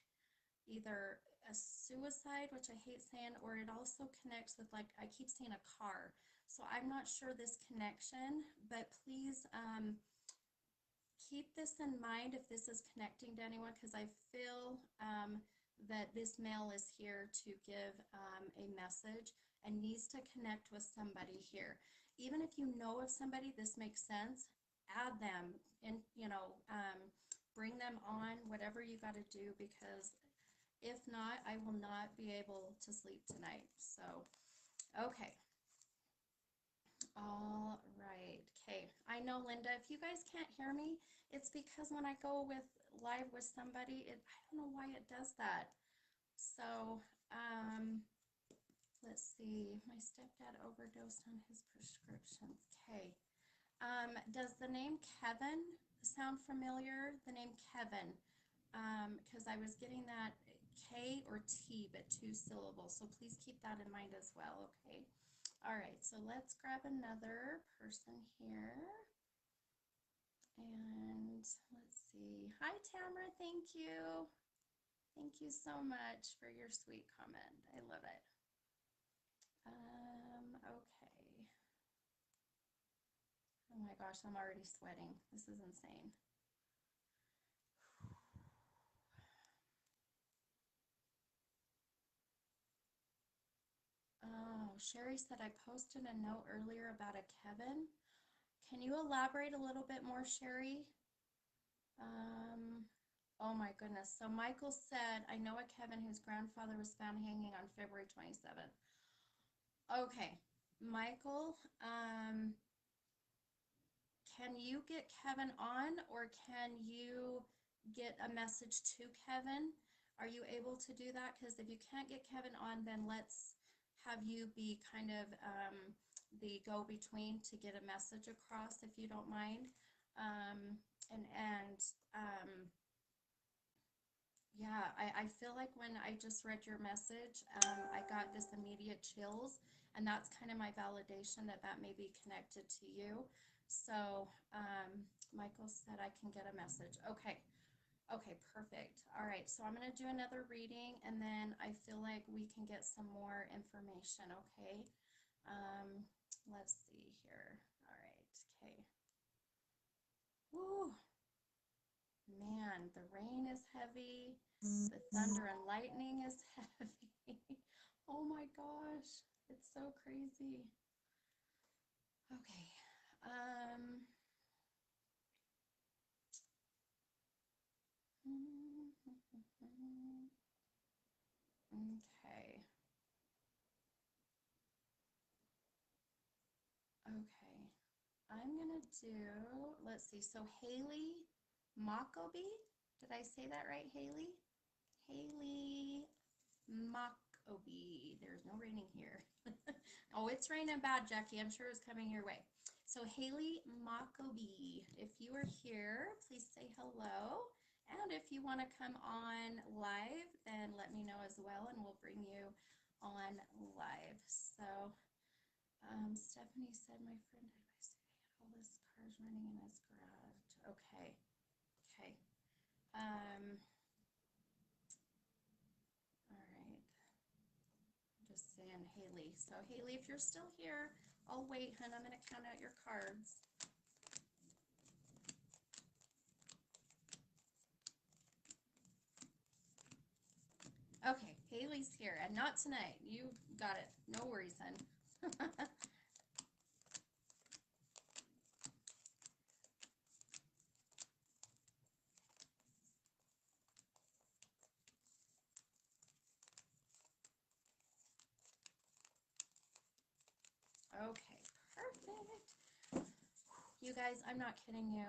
either a suicide, which I hate saying, or it also connects with, like, I keep saying a car. So I'm not sure this connection, but please keep this in mind if this is connecting to anyone, because I feel that this male is here to give a message and needs to connect with somebody here. Even if you know of somebody, this makes sense, add them and, bring them on, whatever you got to do, because if not, I will not be able to sleep tonight. So, okay. All right. Okay. I know, Linda, if you guys can't hear me, it's because when I go with live with somebody, I don't know why it does that. So, let's see. My stepdad overdosed on his prescriptions. Okay. Does the name Kevin sound familiar? The name Kevin. Because I was getting that K or T, but 2 syllables. So please keep that in mind as well. Okay. All right, so let's grab another person here. And let's see. Hi, Tamara. Thank you. Thank you so much for your sweet comment. I love it. Okay. Oh my gosh, I'm already sweating. This is insane. Oh, Sherry said I posted a note earlier about a Kevin. Can you elaborate a little bit more, Sherry? Oh my goodness. So Michael said, I know a Kevin whose grandfather was found hanging on February 27th. Okay, Michael, can you get Kevin on, or can you get a message to Kevin? Are you able to do that? Because if you can't get Kevin on, then let's have you be kind of the go-between to get a message across, if you don't mind. And yeah, I feel like when I just read your message, I got this immediate chills, and that's kind of my validation that that may be connected to you. So, Michael said I can get a message. Okay. Okay, perfect. All right, so I'm going to do another reading, and then I feel like we can get some more information, okay? Let's see here. All right, okay. Woo. Man, the rain is heavy. The thunder and lightning is heavy. Oh my gosh, it's so crazy. Okay. Okay. Okay. I'm gonna do, let's see, so Haley Mockobee. Did I say that right, Haley? Haley Mockobee. There's no raining here. Oh, it's raining bad, Jackie. I'm sure it's coming your way. So Haley Mockobee, if you are here, please say hello. And if you want to come on live, then let me know as well, and we'll bring you on live. So Stephanie said my friend advised me he had all his cars running in his garage. Okay. Okay. All right. I'm just saying Haley. So Haley, if you're still here, I'll wait, hun. I'm going to count out your cards. Okay, Haley's here, and not tonight. You got it. No worries, hun. Perfect. You guys, I'm not kidding you.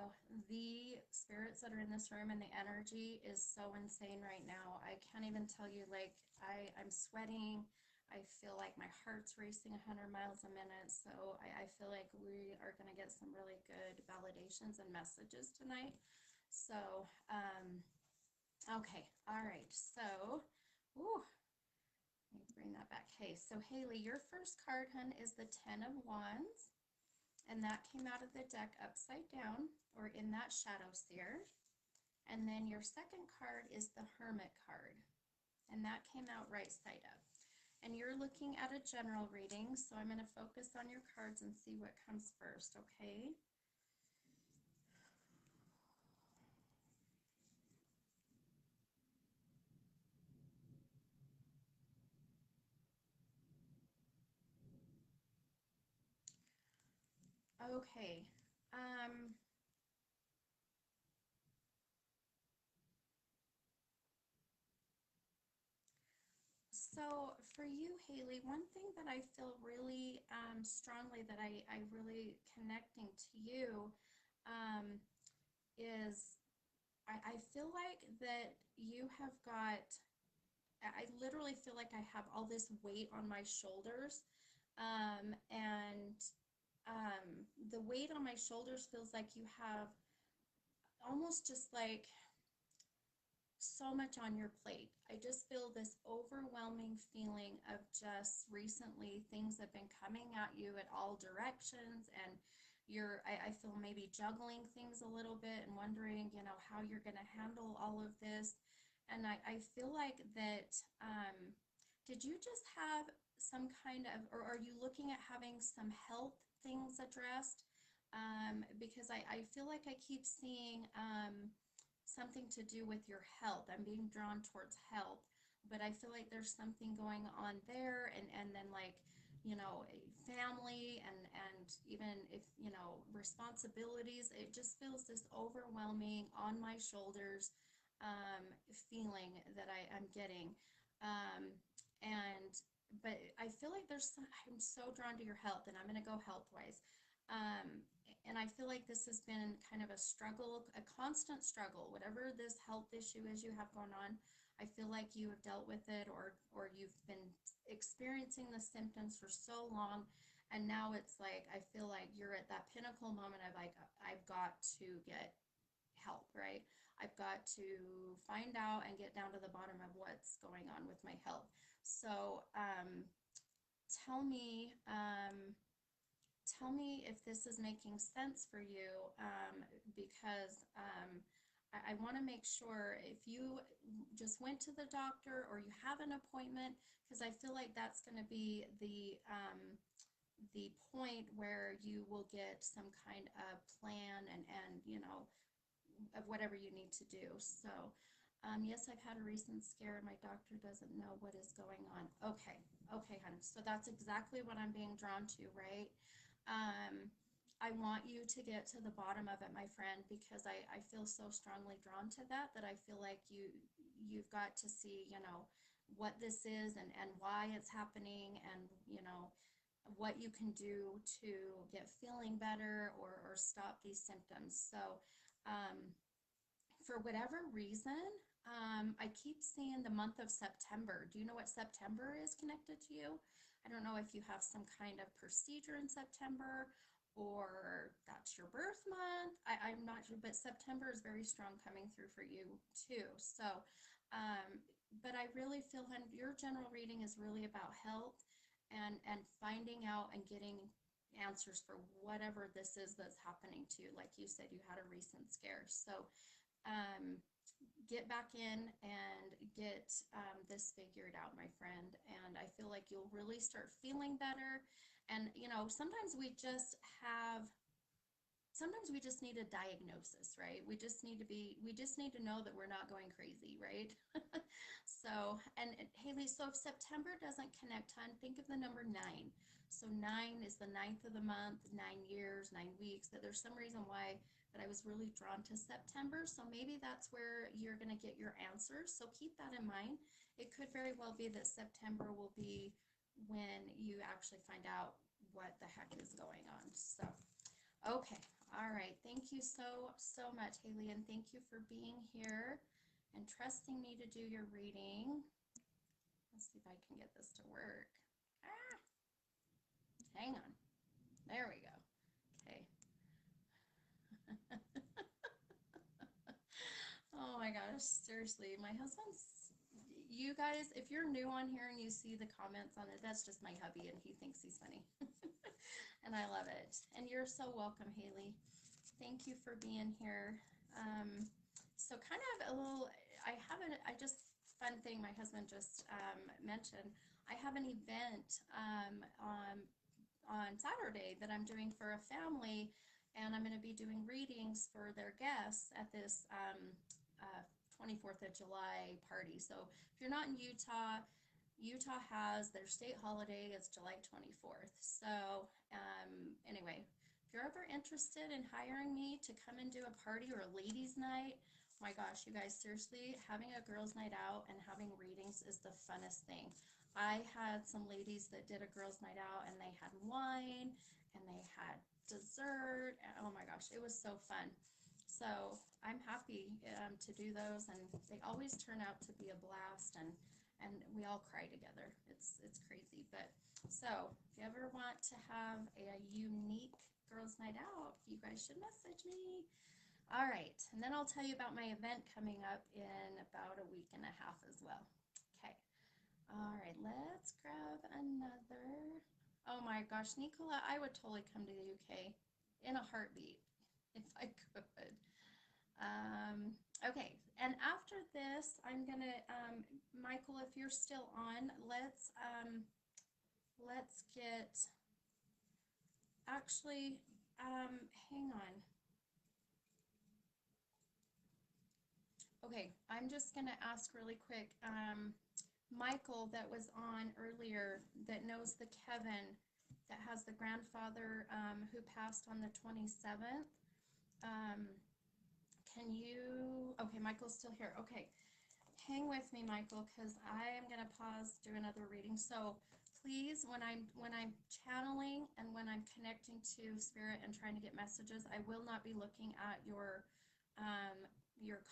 The spirits that are in this room and the energy is so insane right now. I can't even tell you, like, I'm sweating. I feel like my heart's racing 100 miles a minute. So I feel like we are going to get some really good validations and messages tonight. So, okay. All right. So, ooh, let me bring that back. Hey, so Haley, your first card, hun, is the 10 of Wands. And that came out of the deck upside down or in that shadow sphere. And then your second card is the Hermit card. And that came out right side up. And you're looking at a general reading, so I'm going to focus on your cards and see what comes first, okay? Okay. So for you, Haley, one thing that I feel really strongly that I really connecting to you um, is I feel like that you have got, I literally feel like I have all this weight on my shoulders. And the weight on my shoulders feels like you have almost just like so much on your plate. I just feel this overwhelming feeling of just recently things have been coming at you at all directions, and I feel maybe juggling things a little bit and wondering, how you're going to handle all of this. And I feel like that, did you just have some kind of, or are you looking at having some health things addressed? Because I feel like I keep seeing, something to do with your health. I'm being drawn towards health, but I feel like there's something going on there, and then like, a family, and even if, responsibilities. It just feels this overwhelming on my shoulders feeling that I'm getting. Um, and but I feel like I'm so drawn to your health, and I'm going to go health wise. Um, and I feel like this has been kind of a struggle, a constant struggle, whatever this health issue is you have going on. I feel like you have dealt with it, or you've been experiencing the symptoms for so long, and now it's like I feel like you're at that pinnacle moment of like, I've got to get help, right? I've got to find out and get down to the bottom of what's going on with my health. So tell me, tell me if this is making sense for you, because I want to make sure if you just went to the doctor or you have an appointment, because I feel like that's going to be the point where you will get some kind of plan, and of whatever you need to do. So yes, I've had a recent scare and my doctor doesn't know what is going on. Okay, honey. So that's exactly what I'm being drawn to, right? Um, I want you to get to the bottom of it, my friend, because I feel so strongly drawn to that I feel like you've got to see, what this is, and why it's happening, and what you can do to get feeling better, or stop these symptoms. So um, for whatever reason, I keep seeing the month of September. Do you know what September is connected to you? I don't know if you have some kind of procedure in September, or that's your birth month. I'm not sure, but September is very strong coming through for you too. So, but I really feel your general reading is really about health, and finding out and getting answers for whatever this is that's happening to you. Like you said, you had a recent scare. So um, get back in and get this figured out, my friend. And I feel like you'll really start feeling better. And, sometimes we just need a diagnosis, right? We just need to know that we're not going crazy, right? So, and Haley, so if September doesn't connect, hon, think of the number 9. So 9 is the ninth of the month, 9 years, 9 weeks. That there's some reason why that I was really drawn to September. So maybe that's where you're going to get your answers. So keep that in mind. It could very well be that September will be when you actually find out what the heck is going on. So, okay, all right. Thank you so much, Haley, and thank you for being here and trusting me to do your reading. Let's see if I can get this to work. Ah, hang on. There we go. Okay. Oh my gosh, seriously, my husband's, you guys, if you're new on here and you see the comments on it, that's just my hubby and he thinks he's funny. And I love it. And you're so welcome, Haley. Thank you for being here. So kind of a little, I just, fun thing my husband just mentioned, I have an event on Saturday that I'm doing for a family, and I'm going to be doing readings for their guests at this 24th of July party. So if you're not in Utah, Utah has their state holiday. It's July 24th. So anyway, if you're ever interested in hiring me to come and do a party or a ladies' night, my gosh, you guys, seriously, having a girls' night out and having readings is the funnest thing. I had some ladies that did a girls' night out and they had wine and they had dessert. Oh my gosh, it was so fun. So I'm happy to do those, and they always turn out to be a blast, and we all cry together. It's crazy. But so if you ever want to have a unique girls' night out, you guys should message me. All right, and then I'll tell you about my event coming up in about a week and a half as well. Okay. All right, let's grab another. Oh my gosh, Nicola, I would totally come to the UK in a heartbeat if I could. Okay, and after this, I'm gonna, Michael, if you're still on, let's get, actually, hang on. Okay, I'm just gonna ask really quick, Michael that was on earlier that knows the Kevin that has the grandfather who passed on the 27th. Um, can you, okay, Michael's still here. Okay, hang with me, Michael, because I am going to pause, do another reading. So please, when I'm channeling and when I'm connecting to spirit and trying to get messages, I will not be looking at your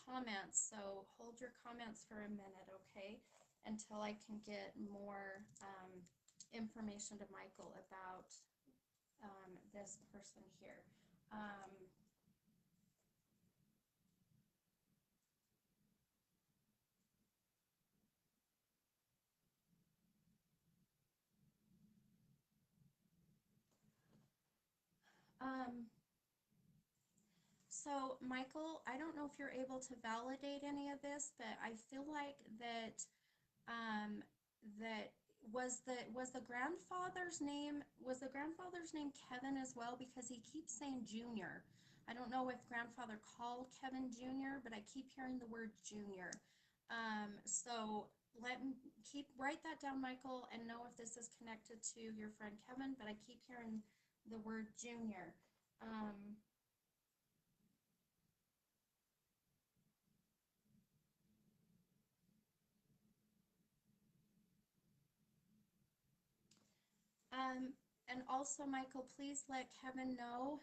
comments. So hold your comments for a minute, okay? Until I can get more information to Michael about this person here. Um, So, Michael, I don't know if you're able to validate any of this, but I feel like that was the grandfather's name Kevin as well, because he keeps saying Junior. I don't know if grandfather called Kevin Junior, but I keep hearing the word Junior. So let me write that down, Michael, and know if this is connected to your friend Kevin, but I keep hearing the word Junior. Um, and also, Michael, please let Kevin know.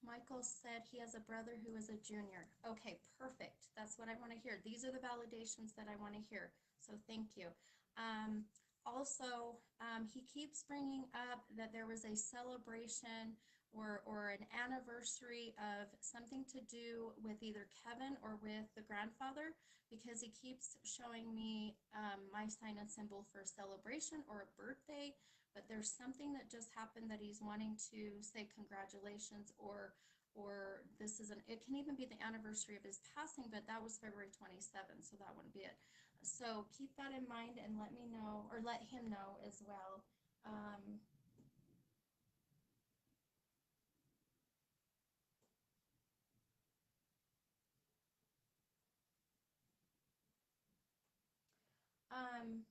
Michael said he has a brother who is a junior. Okay, perfect. That's what I want to hear. These are the validations that I want to hear. So thank you. Also, he keeps bringing up that there was a celebration or an anniversary of something to do with either Kevin or with the grandfather, because he keeps showing me my sign and symbol for a celebration or a birthday, but there's something that just happened that he's wanting to say congratulations, or this is it can even be the anniversary of his passing, but that was February 27th, so that wouldn't be it. So keep that in mind and let me know, or let him know as well. Um, um,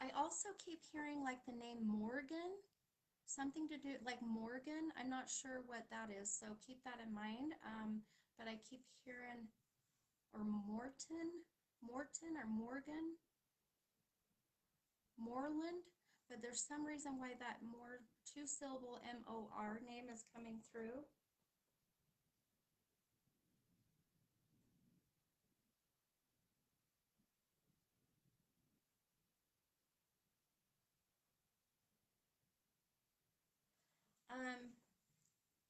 I also keep hearing like the name Morgan, something to do like Morgan. I'm not sure what that is, so keep that in mind. But I keep hearing, or Morton or Morgan, Moreland. but there's some reason why that more two-syllable M-O-R name is coming through. Um,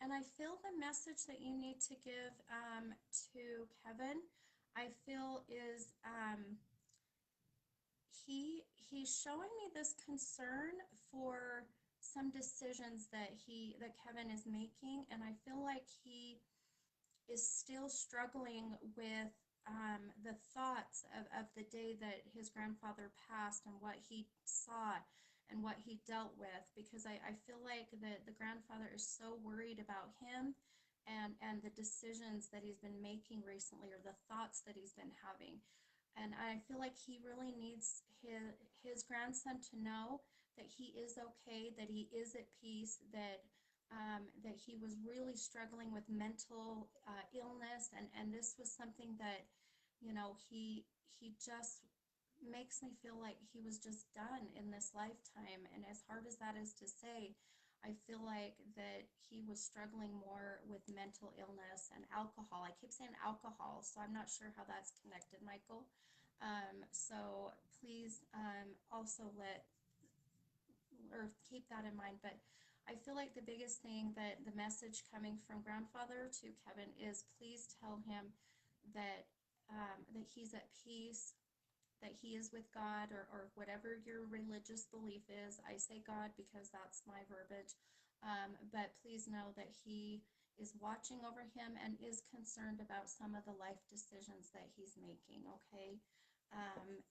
and I feel the message that you need to give to Kevin, I feel is he's showing me this concern for some decisions that Kevin is making, and I feel like he is still struggling with the thoughts of the day that his grandfather passed and what he saw and what he dealt with, because I feel like the grandfather is so worried about him and the decisions that he's been making recently, or the thoughts that he's been having. And I feel like he really needs his grandson to know that he is okay, that he is at peace, that he was really struggling with mental illness, and this was something that, you know, he just makes me feel like he was just done in this lifetime. And as hard as that is to say, I feel like that he was struggling more with mental illness and alcohol. I keep saying alcohol, so I'm not sure how that's connected, Michael. So please also keep that in mind. But I feel like the biggest thing, that the message coming from grandfather to Kevin is, please tell him that that he's at peace, that he is with God, or whatever your religious belief is. I say God because that's my verbiage. But please know that he is watching over him and is concerned about some of the life decisions that he's making, okay?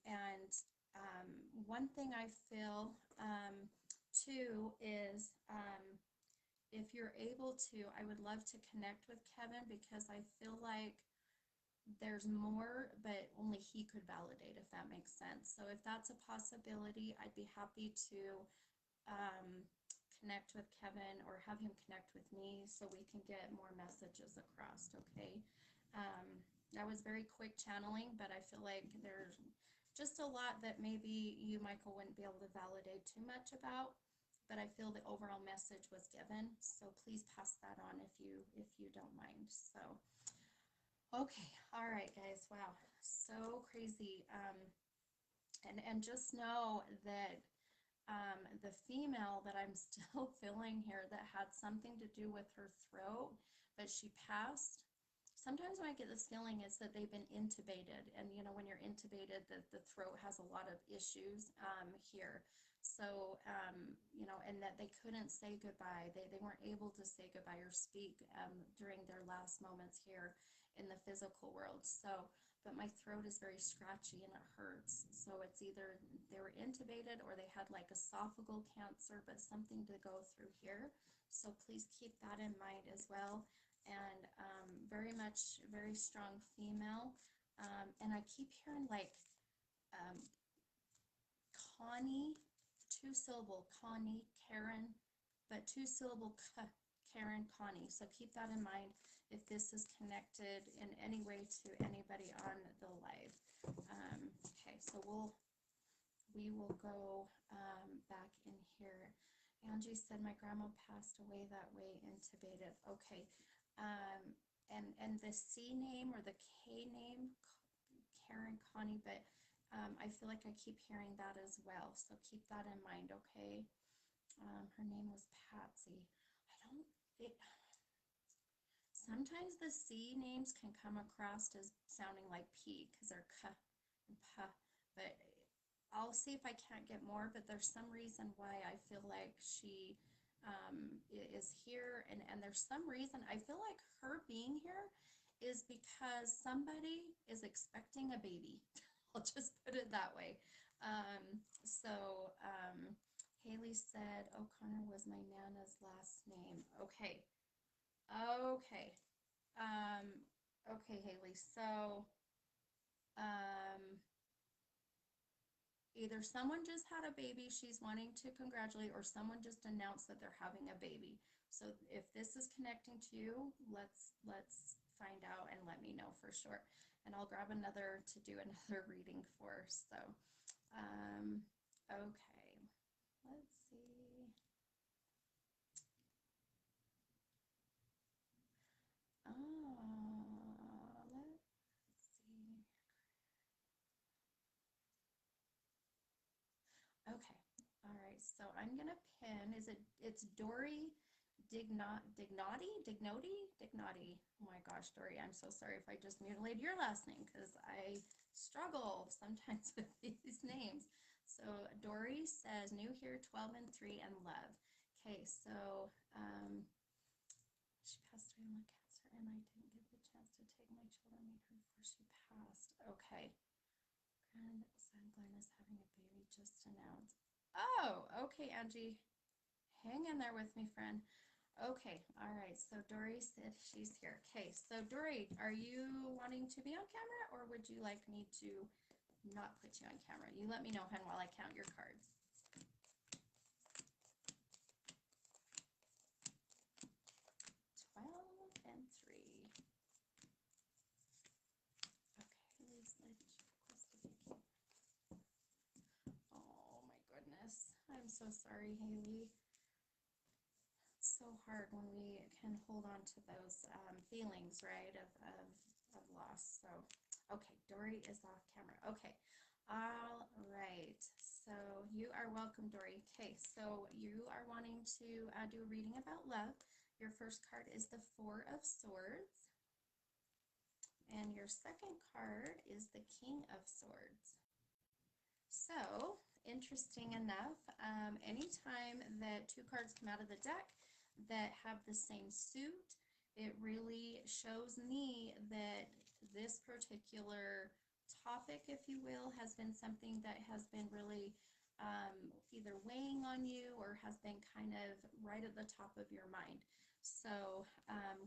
And one thing I feel too is, if you're able to, I would love to connect with Kevin, because I feel like there's more, but only he could validate, if that makes sense. So if that's a possibility, I'd be happy to um, connect with Kevin, or have him connect with me, so we can get more messages across, okay? That was very quick channeling, but I feel like there's just a lot that maybe you, Michael, wouldn't be able to validate too much about, but I feel the overall message was given. So please pass that on if you don't mind. So okay, all right, guys. Wow, so crazy. And just know that the female that I'm still feeling here, that had something to do with her throat, but she passed. Sometimes when I get this feeling, is that they've been intubated, and you know, when you're intubated, the throat has a lot of issues here. So you know, and that they couldn't say goodbye. They weren't able to say goodbye or speak during their last moments here in the physical world. So, but my throat is very scratchy and it hurts. So it's either they were intubated, or they had like esophageal cancer, but something to go through here. So please keep that in mind as well. And very strong female. And I keep hearing like um, Connie, two-syllable Connie, Karen, but two-syllable Karen, Connie. So keep that in mind if this is connected in any way to anybody on the live. Okay, so we will go back in here. Angie said my grandma passed away that way, intubated. Okay, and the C name or the K name, Karen, Connie, but I feel like I keep hearing that as well. So keep that in mind, okay? Her name was Patsy. I don't think, sometimes the C names can come across as sounding like P, because they're K and P, but I'll see if I can't get more. But there's some reason why I feel like she is here, and there's some reason I feel like her being here is because somebody is expecting a baby. I'll just put it that way. Haley said O'Connor was my Nana's last name. Okay. Okay. Um, okay, Haley. So, um, either someone just had a baby she's wanting to congratulate, or someone just announced that they're having a baby. So if this is connecting to you, let's find out and let me know for sure. And I'll grab another to do another reading for. So, okay, let's so I'm gonna pin, it's Dory Dignotti. Oh my gosh, Dory, I'm so sorry if I just mutilated your last name because I struggle sometimes with these names. So Dory says, new here, 12 and 3 and love. Okay, so she passed away from cancer and I didn't get the chance to take my children meet her before she passed. Okay. Grandson Glenn is having a baby just announced. Oh, okay, Angie. Hang in there with me, friend. Okay, all right. So Dory said she's here. Okay, so Dory, are you wanting to be on camera or would you like me to not put you on camera? You let me know, hun, while I count your cards. 12 and 3. Okay, Lisa, oh my goodness. I'm so sorry, Haley. It's so hard when we can hold on to those feelings, right, of loss. So, okay, Dory is off camera. Okay, all right. So you are welcome, Dory. Okay, so you are wanting to do a reading about love. Your first card is the Four of Swords. And your second card is the King of Swords. So, interesting enough, anytime that two cards come out of the deck that have the same suit, it really shows me that this particular topic, if you will, has been something that has been really either weighing on you or has been kind of right at the top of your mind. So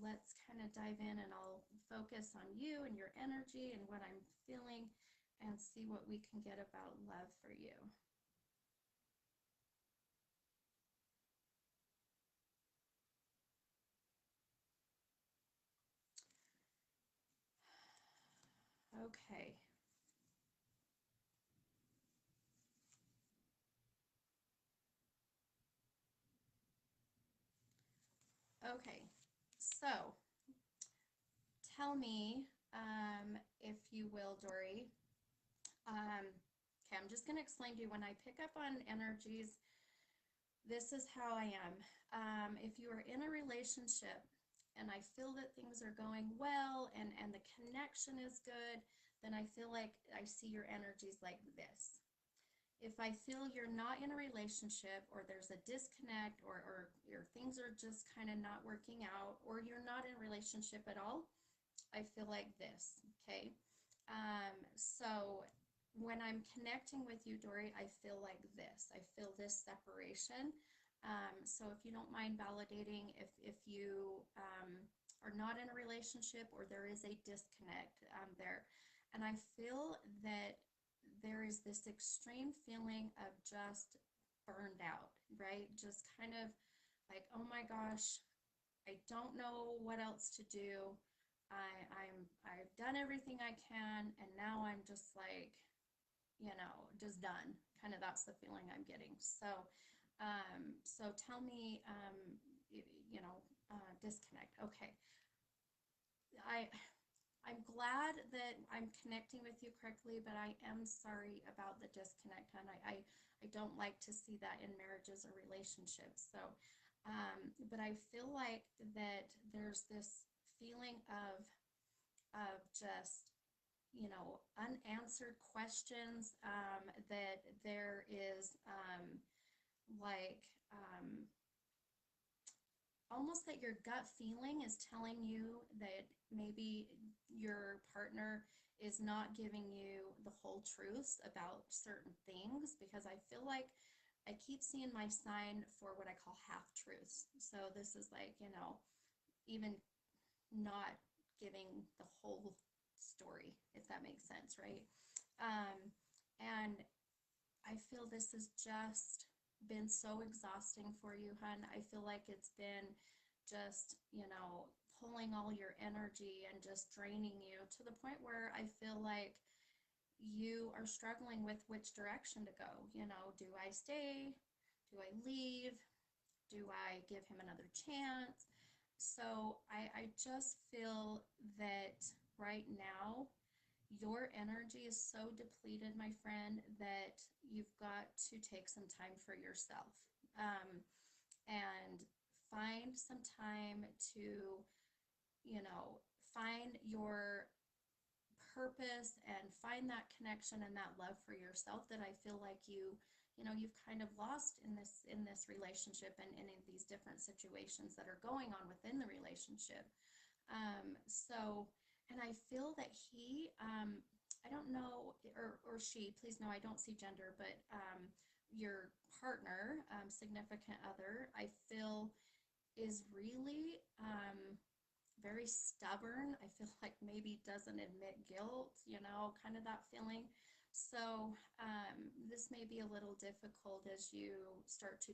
let's kind of dive in and I'll focus on you and your energy and what I'm feeling and see what we can get about love for you. Okay. Okay, so tell me, if you will, Dory. Okay, I'm just going to explain to you when I pick up on energies, this is how I am. If you are in a relationship and I feel that things are going well and the connection is good, then I feel like I see your energies like this. If I feel you're not in a relationship or there's a disconnect or your things are just kind of not working out or you're not in a relationship at all, I feel like this, okay? So when I'm connecting with you, Dory, I feel like this. I feel this separation. So if you don't mind validating if you are not in a relationship or there is a disconnect there. And I feel that there is this extreme feeling of just burned out, right? Just kind of like, oh my gosh, I don't know what else to do. I've done everything I can, and now I'm just like, just done. Kind of that's the feeling I'm getting. So, so tell me, disconnect. Okay, I I'm glad that I'm connecting with you correctly, but I am sorry about the disconnect, and I don't like to see that in marriages or relationships. So, but I feel like that there's this feeling of just, unanswered questions, that there is like almost that your gut feeling is telling you that maybe your partner is not giving you the whole truths about certain things, because I feel like I keep seeing my sign for what I call half truths. So this is like, even not giving the whole story, if that makes sense, right? And I feel this has just been so exhausting for you, hun. I feel like it's been just, pulling all your energy and just draining you to the point where I feel like you are struggling with which direction to go. Do I stay? Do I leave? Do I give him another chance? So I just feel that right now your energy is so depleted, my friend, that you've got to take some time for yourself. And find some time to, find your purpose and find that connection and that love for yourself that I feel like you've kind of lost in this relationship and in these different situations that are going on within the relationship. So, and I feel that I don't know, or she, please know I don't see gender, but your partner, significant other, I feel is really very stubborn. I feel like maybe doesn't admit guilt, kind of that feeling. So this may be a little difficult as you start to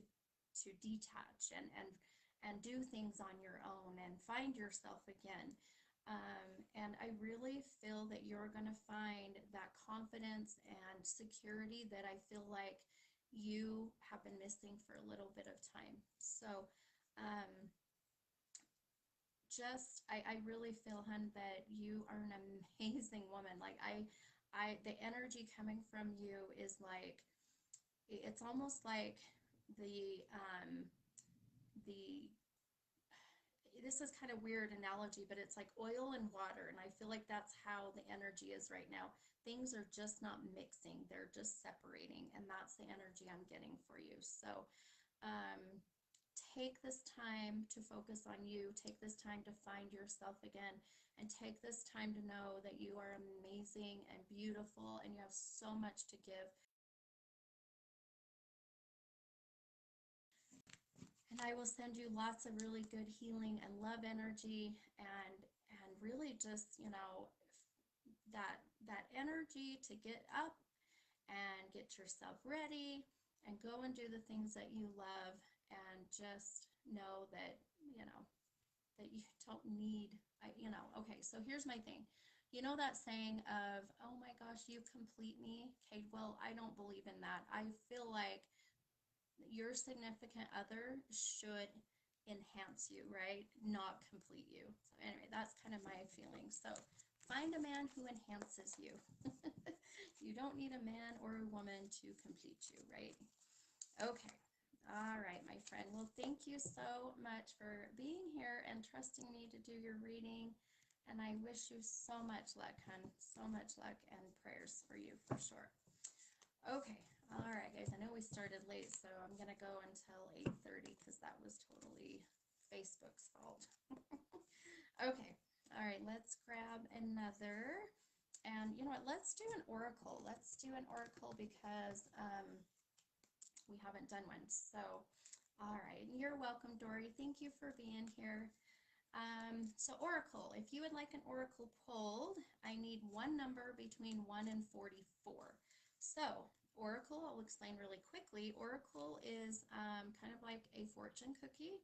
detach and do things on your own and find yourself again. And I really feel that you're going to find that confidence and security that I feel like you have been missing for a little bit of time. So I really feel, hun, that you are an amazing woman. Like the energy coming from you is like, it's almost like the this is kind of weird analogy, but it's like oil and water, and I feel like that's how the energy is right now. Things are just not mixing, they're just separating, and that's the energy I'm getting for you. So um, take this time to focus on you, take this time to find yourself again, and take this time to know that you are amazing and beautiful and you have so much to give. And I will send you lots of really good healing and love energy, and really just, that energy to get up and get yourself ready and go and do the things that you love, and just know that, that you don't need, okay, so here's my thing. You know that saying of, oh my gosh, you complete me? Okay, well, I don't believe in that. I feel like your significant other should enhance you, right? Not complete you. So anyway, that's kind of my feeling. So find a man who enhances you. You don't need a man or a woman to complete you, right? Okay. All right, my friend. Well, thank you so much for being here and trusting me to do your reading. And I wish you so much luck, hon. So much luck and prayers for you for sure. Okay. All right, guys. I know we started late, so I'm going to go until 8:30 because that was totally Facebook's fault. Okay. All right. Let's grab another. And you know what? Let's do an oracle. Let's do an oracle because we haven't done one. So, all right. You're welcome, Dory. Thank you for being here. So oracle, if you would like an oracle pulled, I need one number between 1 and 44. So oracle, I'll explain really quickly. Oracle is kind of like a fortune cookie.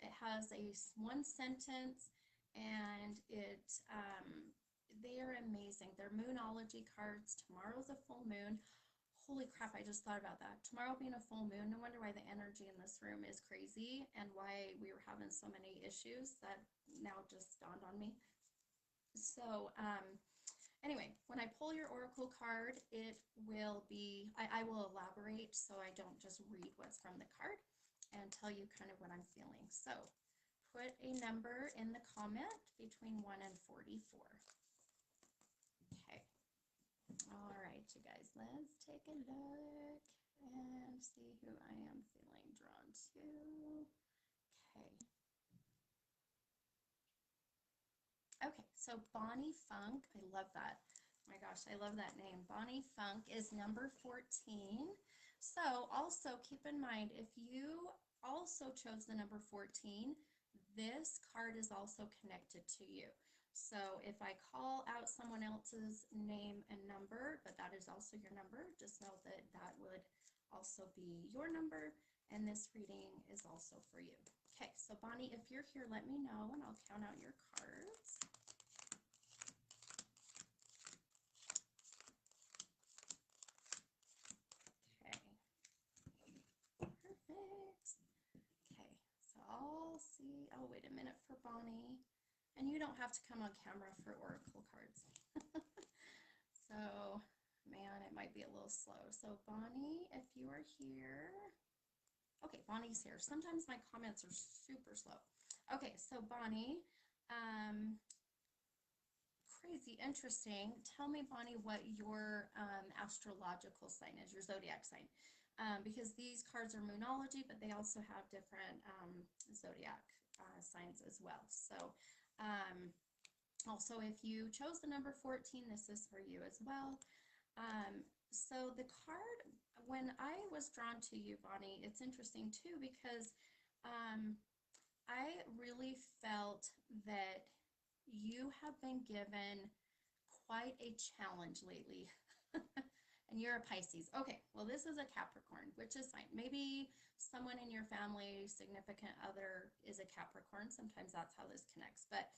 It has one sentence, and they are amazing. They're moonology cards. Tomorrow's a full moon. Holy crap, I just thought about that. Tomorrow being a full moon, no wonder why the energy in this room is crazy and why we were having so many issues. That now just dawned on me. So, anyway, when I pull your oracle card, it will be, I will elaborate so I don't just read what's from the card and tell you kind of what I'm feeling. So, put a number in the comment between 1 and 44. Okay. All right, you guys, let's take a look and see who I am feeling drawn to. Okay. Okay, so Bonnie Funk, I love that. Oh my gosh, I love that name. Bonnie Funk is number 14. So also keep in mind, if you also chose the number 14, this card is also connected to you. So if I call out someone else's name and number, but that is also your number, just know that that would also be your number, and this reading is also for you. Okay, so Bonnie, if you're here, let me know and I'll count out your cards. Okay, perfect. Okay, so I'll see. Oh, wait a minute for Bonnie. And you don't have to come on camera for oracle cards. So, man, it might be a little slow. So, Bonnie, if you are here. Okay, Bonnie's here. Sometimes my comments are super slow. Okay, so Bonnie, um, crazy interesting. Tell me, Bonnie, what your astrological sign is, your zodiac sign. Because these cards are moonology, but they also have different zodiac signs as well. So, um, also, if you chose the number 14, this is for you as well. So the card, when I was drawn to you, Bonnie, it's interesting too because I really felt that you have been given quite a challenge lately. And you're a Pisces. Okay, well, this is a Capricorn, which is fine. Maybe someone in your family, significant other, is a Capricorn. Sometimes that's how this connects. But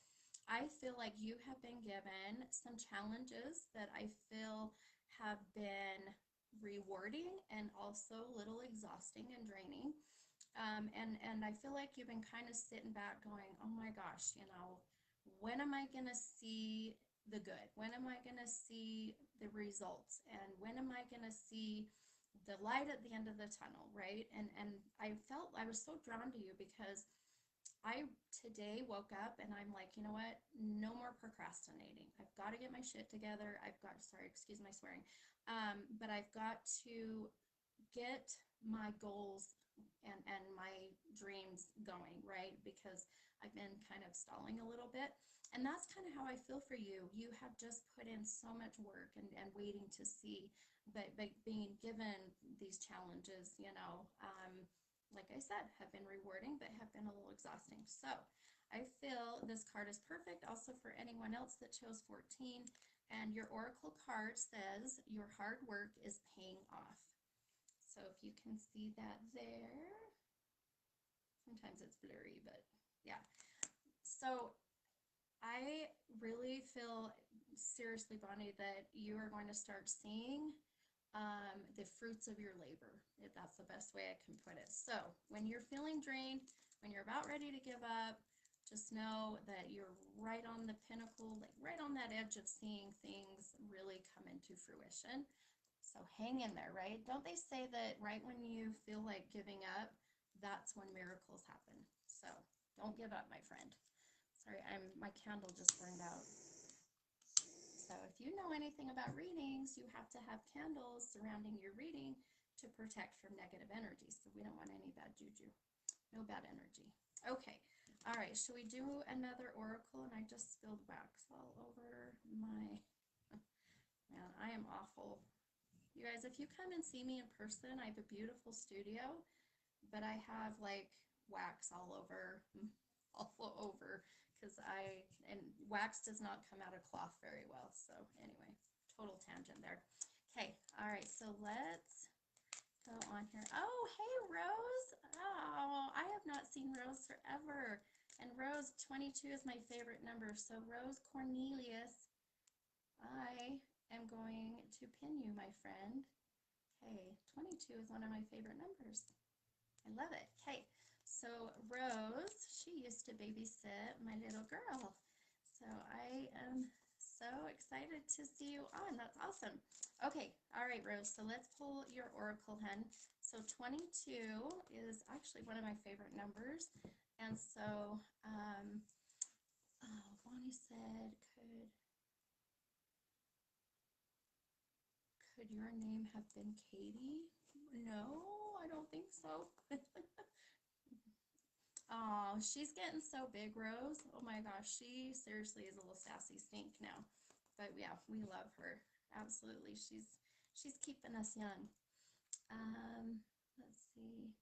I feel like you have been given some challenges that I feel have been rewarding and also a little exhausting and draining. And I feel like you've been kind of sitting back going, oh my gosh, when am I going to see the good? When am I going to see the results? And when am I going to see the light at the end of the tunnel, right? And I felt I was so drawn to you because I today woke up and I'm like, you know what? No more procrastinating. I've got to get my shit together. Sorry, excuse my swearing. But I've got to get my goals and my dreams going, right? Because I've been kind of stalling a little bit. And that's kind of how I feel for you. You have just put in so much work and waiting to see, but being given these challenges, like I said, have been rewarding, but have been a little exhausting. So I feel this card is perfect also for anyone else that chose 14. And your oracle card says your hard work is paying off. So if you can see that there, sometimes it's blurry, but yeah. So I really feel seriously, Bonnie, that you are going to start seeing the fruits of your labor, if that's the best way I can put it. So when you're feeling drained, when you're about ready to give up, just know that you're right on the pinnacle, like right on that edge of seeing things really come into fruition. So hang in there, right? Don't they say that right when you feel like giving up, that's when miracles happen. So don't give up, my friend. Sorry, my candle just burned out. So if you know anything about readings, you have to have candles surrounding your reading to protect from negative energy. So we don't want any bad juju. No bad energy. Okay. All right. Should we do another oracle? And I just spilled wax all over my... Man, I am awful. You guys, if you come and see me in person, I have a beautiful studio, but I have like wax all over, because and wax does not come out of cloth very well. So anyway, total tangent there. Okay, all right, so let's go on here. Oh, hey, Rose. Oh, I have not seen Rose forever. And Rose 22 is my favorite number. So Rose Cornelius, I am going to pin you, my friend. Okay, 22 is one of my favorite numbers. I love it. Okay, so Rose, she used to babysit my little girl. So I am so excited to see you on. That's awesome. Okay, all right, Rose. So let's pull your oracle, hun. So 22 is actually one of my favorite numbers. And so, Bonnie said, could your name have been Katie? No, I don't think so. Oh, she's getting so big, Rose. Oh my gosh, she seriously is a little sassy stink now. But yeah, we love her. Absolutely. She's keeping us young. Let's see.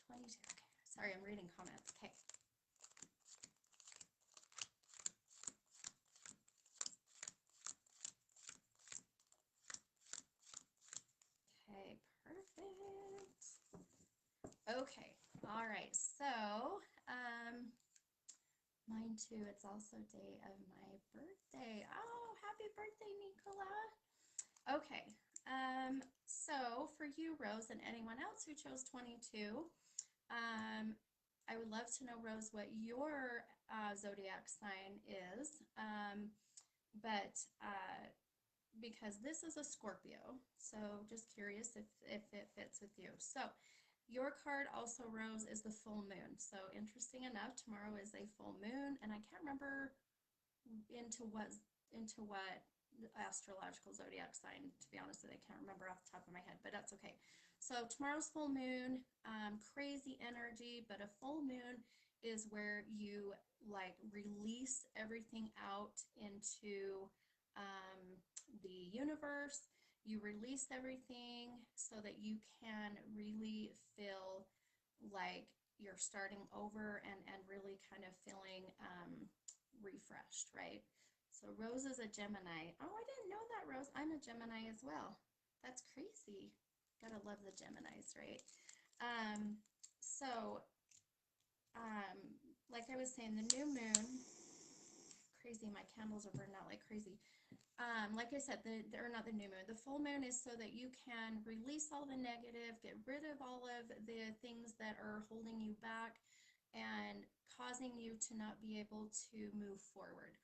22. Okay. Sorry, I'm reading comments. Okay. Okay, perfect. Okay. All right. So, mine too. It's also day of my birthday. Oh, happy birthday, Nicola. Okay. So for you, Rose, and anyone else who chose 22, I would love to know, Rose, what your zodiac sign is. But because this is a Scorpio. So just curious if it fits with you. So your card also, Rose, is the full moon. So interesting enough, tomorrow is a full moon, and I can't remember into what into what astrological zodiac sign, to be honest with you. I can't remember off the top of my head, but that's okay. So tomorrow's full moon, crazy energy, but a full moon is where you like release everything out into the universe. You release everything so that you can really feel like you're starting over and really kind of feeling refreshed, right? So Rose is a Gemini. Oh, I didn't know that, Rose. I'm a Gemini as well. That's crazy. Gotta love the Geminis, right? Um, so, like I was saying, the new moon, crazy, my candles are burning out like crazy. Like I said, or not the new moon, the full moon is so that you can release all the negative, get rid of all of the things that are holding you back and causing you to not be able to move forward.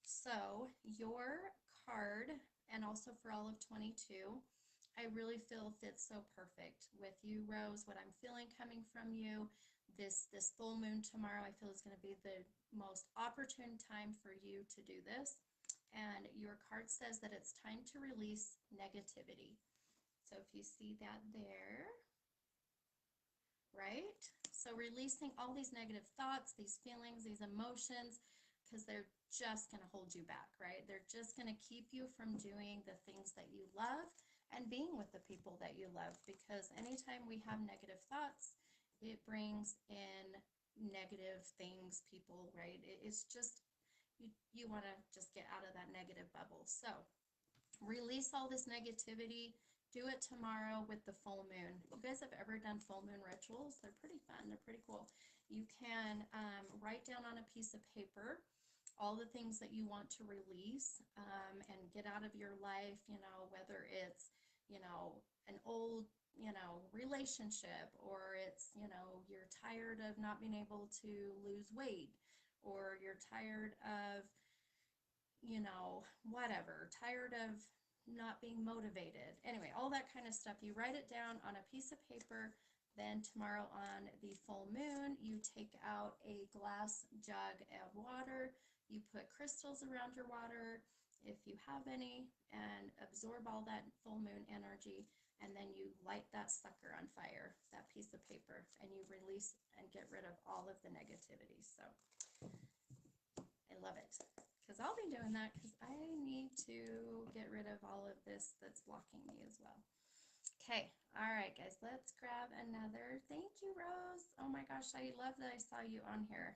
So your card, and also for all of 22, I really feel fits so perfect with you, Rose. What I'm feeling coming from you, this full moon tomorrow, I feel is going to be the most opportune time for you to do this. And your card says that it's time to release negativity. So if you see that there, right? So releasing all these negative thoughts, these feelings, these emotions, because they're just going to hold you back, right? They're just going to keep you from doing the things that you love and being with the people that you love. Because anytime we have negative thoughts, it brings in negative things, people, right? It's just, you want to just get out of that negative bubble. So release all this negativity. Do it tomorrow with the full moon. You guys have ever done full moon rituals? They're pretty fun. They're pretty cool. You can write down on a piece of paper all the things that you want to release and get out of your life, you know, whether it's, you know, an old, you know, relationship, or it's, you know, you're tired of not being able to lose weight, or you're tired of, you know, whatever, tired of not being motivated. Anyway, all that kind of stuff. You write it down on a piece of paper. Then tomorrow on the full moon, you take out a glass jug of water. You put crystals around your water, if you have any, and absorb all that full moon energy. And then you light that sucker on fire, that piece of paper, and you release and get rid of all of the negativity. So I love it, because I'll be doing that because I need to get rid of all of this that's blocking me as well. Okay, all right, guys, let's grab another. Thank you, Rose. Oh my gosh, I love that I saw you on here.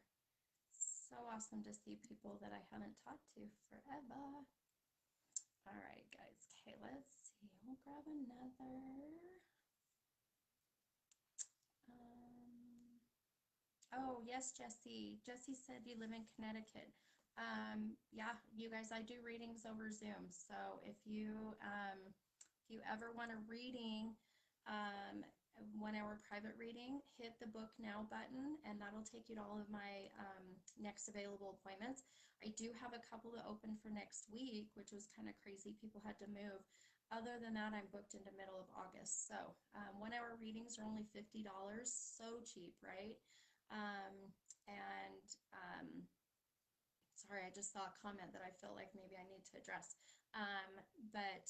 So awesome to see people that I haven't talked to forever. All right, guys. Okay, let's see. We'll grab another. Oh, yes, Jesse. Jesse said you live in Connecticut. Yeah, you guys, I do readings over Zoom. So if you ever want a reading, 1 hour private reading, hit the book now button, and that'll take you to all of my next available appointments. I do have a couple to open for next week, which was kind of crazy. People had to move. Other than that, I'm booked into middle of August. So 1 hour readings are only $50. So cheap, right? And sorry, I just saw a comment that I feel like maybe I need to address. But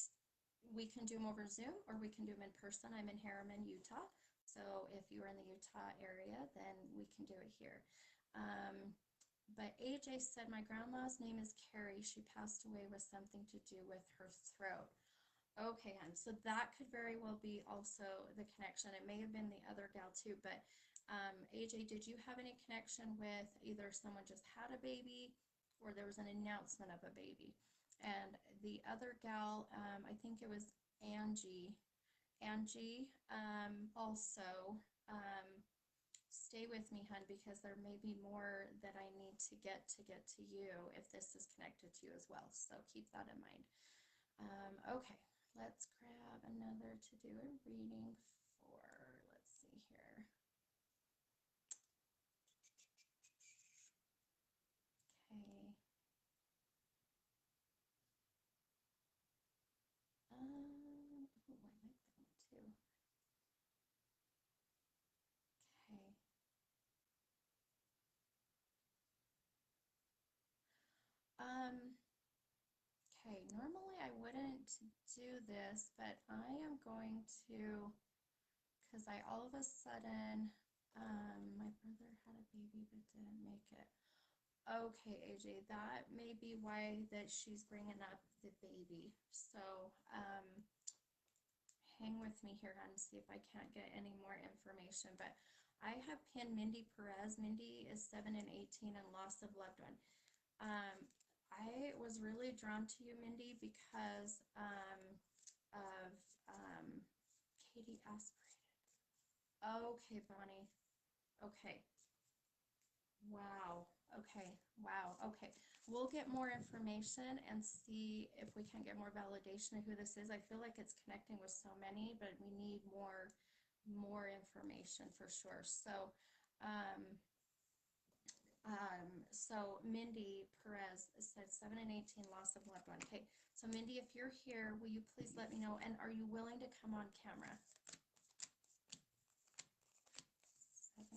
we can do them over Zoom, or we can do them in person. I'm in Harriman, Utah. So if you are in the Utah area, then we can do it here. But AJ said, my grandma's name is Carrie. She passed away with something to do with her throat. Okay, hon. So that could very well be also the connection. It may have been the other gal too, but AJ, did you have any connection with either someone just had a baby or there was an announcement of a baby? And the other gal, I think it was Angie. Angie, also, stay with me, hun, because there may be more that I need to get to you if this is connected to you as well. So keep that in mind. Okay, let's grab another to do a reading for. Let's see here. Okay. Okay, normally I wouldn't do this, but I am going to, because I all of a sudden, my brother had a baby but didn't make it. Okay, AJ, that may be why that she's bringing up the baby. So, hang with me here and see if I can't get any more information. But I have pinned Mindy Perez. Mindy is 7 and 18 and loss of loved one. I was really drawn to you, Mindy, because of Katie aspirated. Okay, Bonnie. Okay. Wow. Okay. Wow. Okay. We'll get more information and see if we can get more validation of who this is. I feel like it's connecting with so many, but we need more information for sure. So, so Mindy Perez said 7 and 18 loss of loved one. Okay. So Mindy, if you're here, will you please let me know? And are you willing to come on camera? 7.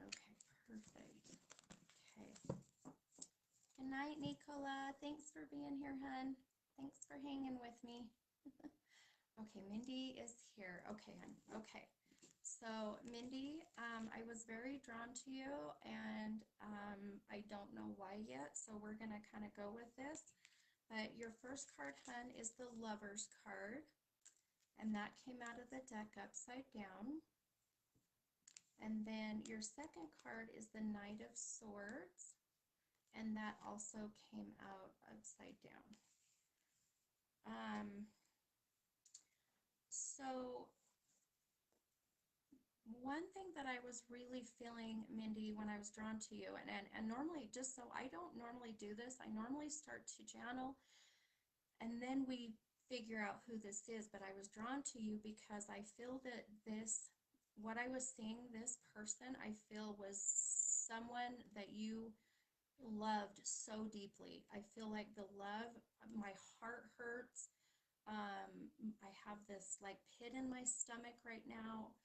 Okay, perfect. Okay. Good night, Nicola. Thanks for being here, hun. Thanks for hanging with me. Okay, Mindy is here. Okay, hun. Okay. So, Mindy, I was very drawn to you, and I don't know why yet, so we're going to kind of go with this. But your first card, hun, is the Lover's card, and that came out of the deck upside down. And then your second card is the Knight of Swords, and that also came out upside down. So one thing that I was really feeling, Mindy, when I was drawn to you, and normally, just so I don't normally do this, I normally start to channel and then we figure out who this is, but I was drawn to you because I feel that this, what I was seeing, this person, I feel was someone that you loved so deeply. I feel like the love, my heart hurts. I have this like pit in my stomach right now,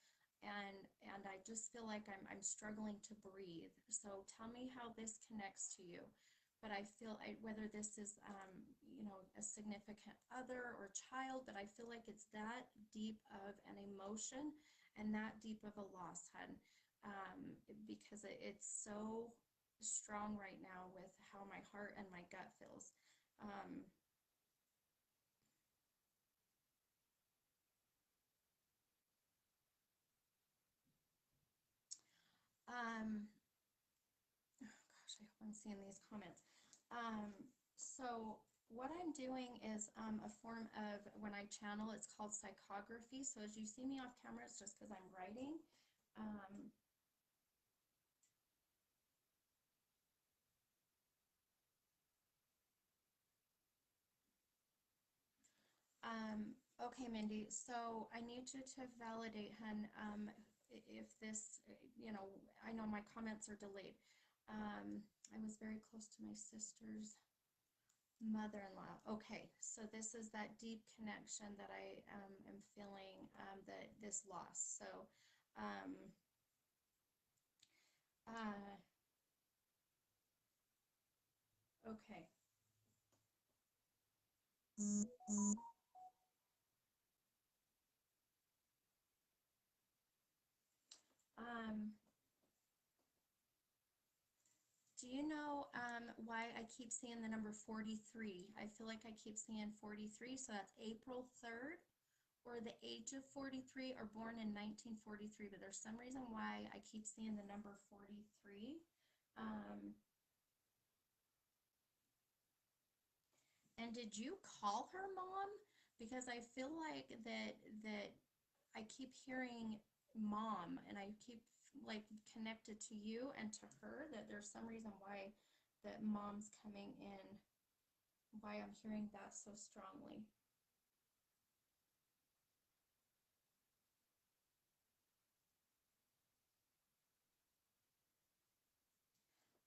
and I just feel like I'm struggling to breathe. So tell me how this connects to you. But I feel whether this is you know, a significant other or child, but I feel like it's that deep of an emotion and that deep of a loss, hun, because it's so strong right now with how my heart and my gut feels. Um, um, gosh, I hope I'm seeing these comments. So what I'm doing is a form of, when I channel, it's called psychography. So as you see me off camera, it's just because I'm writing. Okay, Mindy, so I need you to validate, hun, if this, you know, I know my comments are delayed. I was very close to my sister's mother-in-law. Okay, so this is that deep connection that I am feeling, that this loss. So, uh, okay. Um, do you know why I keep seeing the number 43? I feel like I keep seeing 43, so that's April 3rd, or the age of 43, or born in 1943, but there's some reason why I keep seeing the number 43. And did you call her mom? Because I feel like that I keep hearing mom, and I keep like connected to you and to her, that there's some reason why that mom's coming in, why I'm hearing that so strongly.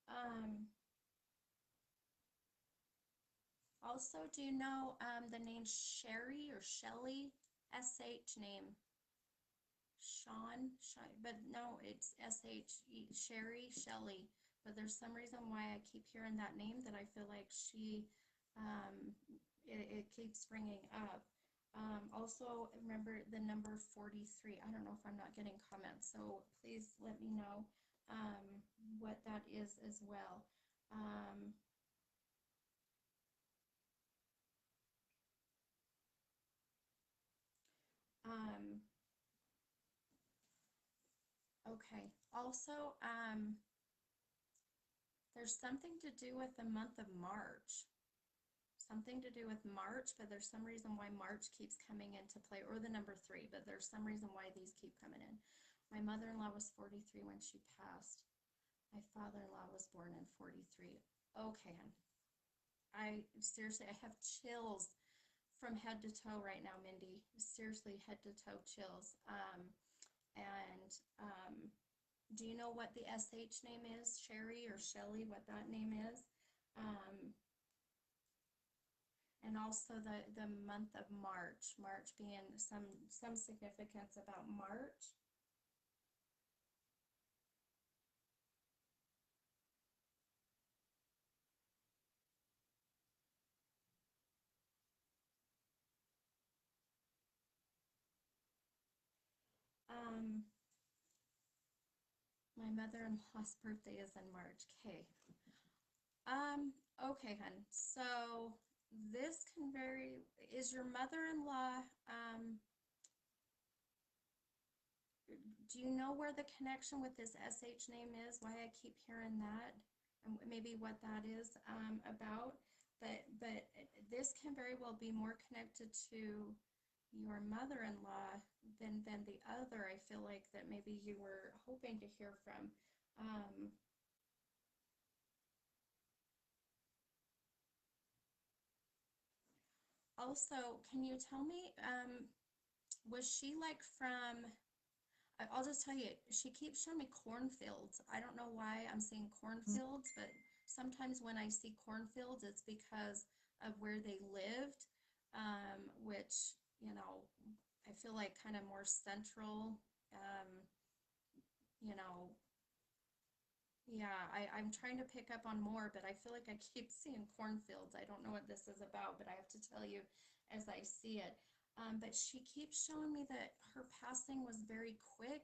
Um, Also, do you know the name Sherry or Shelly? SH name. But no, it's SH, Sherry, Shelley. But there's some reason why I keep hearing that name that I feel like um, it keeps bringing up. Also, remember the number 43. I don't know if I'm not getting comments, so please let me know what that is as well. Um, um, okay. Also, there's something to do with the month of March. Something to do with March, but there's some reason why March keeps coming into play, or the number 3, but there's some reason why these keep coming in. My mother-in-law was 43 when she passed. My father-in-law was born in 43. Okay, I seriously, I have chills from head to toe right now, Mindy. Seriously, head to toe chills. And do you know what the SH name is? Sherry or Shelly, what that name is? Um, and also the month of March, March being some significance about March. Um, my mother-in-law's birthday is in March. Okay. Okay, hun. So this can vary. Is your mother-in-law, do you know where the connection with this SH name is? Why I keep hearing that, and maybe what that is about. But this can very well be more connected to your mother-in-law than the other. I feel like that maybe you were hoping to hear from. Um, Also, can you tell me, was she like from I'll just tell you, she keeps showing me cornfields. I don't know why I'm seeing cornfields, but sometimes when I see cornfields, it's because of where they lived, which, I feel like kind of more central, um, you know, yeah, I'm trying to pick up on more, but I feel like I keep seeing cornfields. I don't know what this is about, but I have to tell you as I see it. But she keeps showing me that her passing was very quick,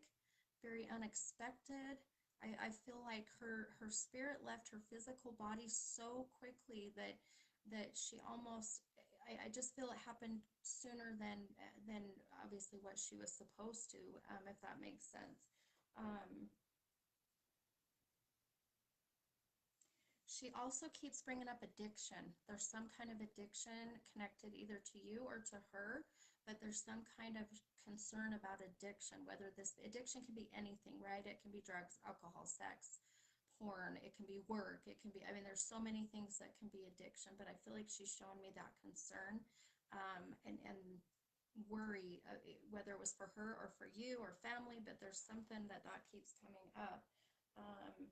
very unexpected. I feel like her spirit left her physical body so quickly that she almost, I just feel it happened sooner than obviously what she was supposed to, if that makes sense. Um, She also keeps bringing up addiction. There's some kind of addiction connected either to you or to her, but there's some kind of concern about addiction, whether this addiction can be anything, right? It can be drugs, alcohol, sex, porn, it can be work, it can be, I mean, there's so many things that can be addiction, but I feel like she's showing me that concern and worry, whether it was for her or for you or family, but there's something that keeps coming up. Um,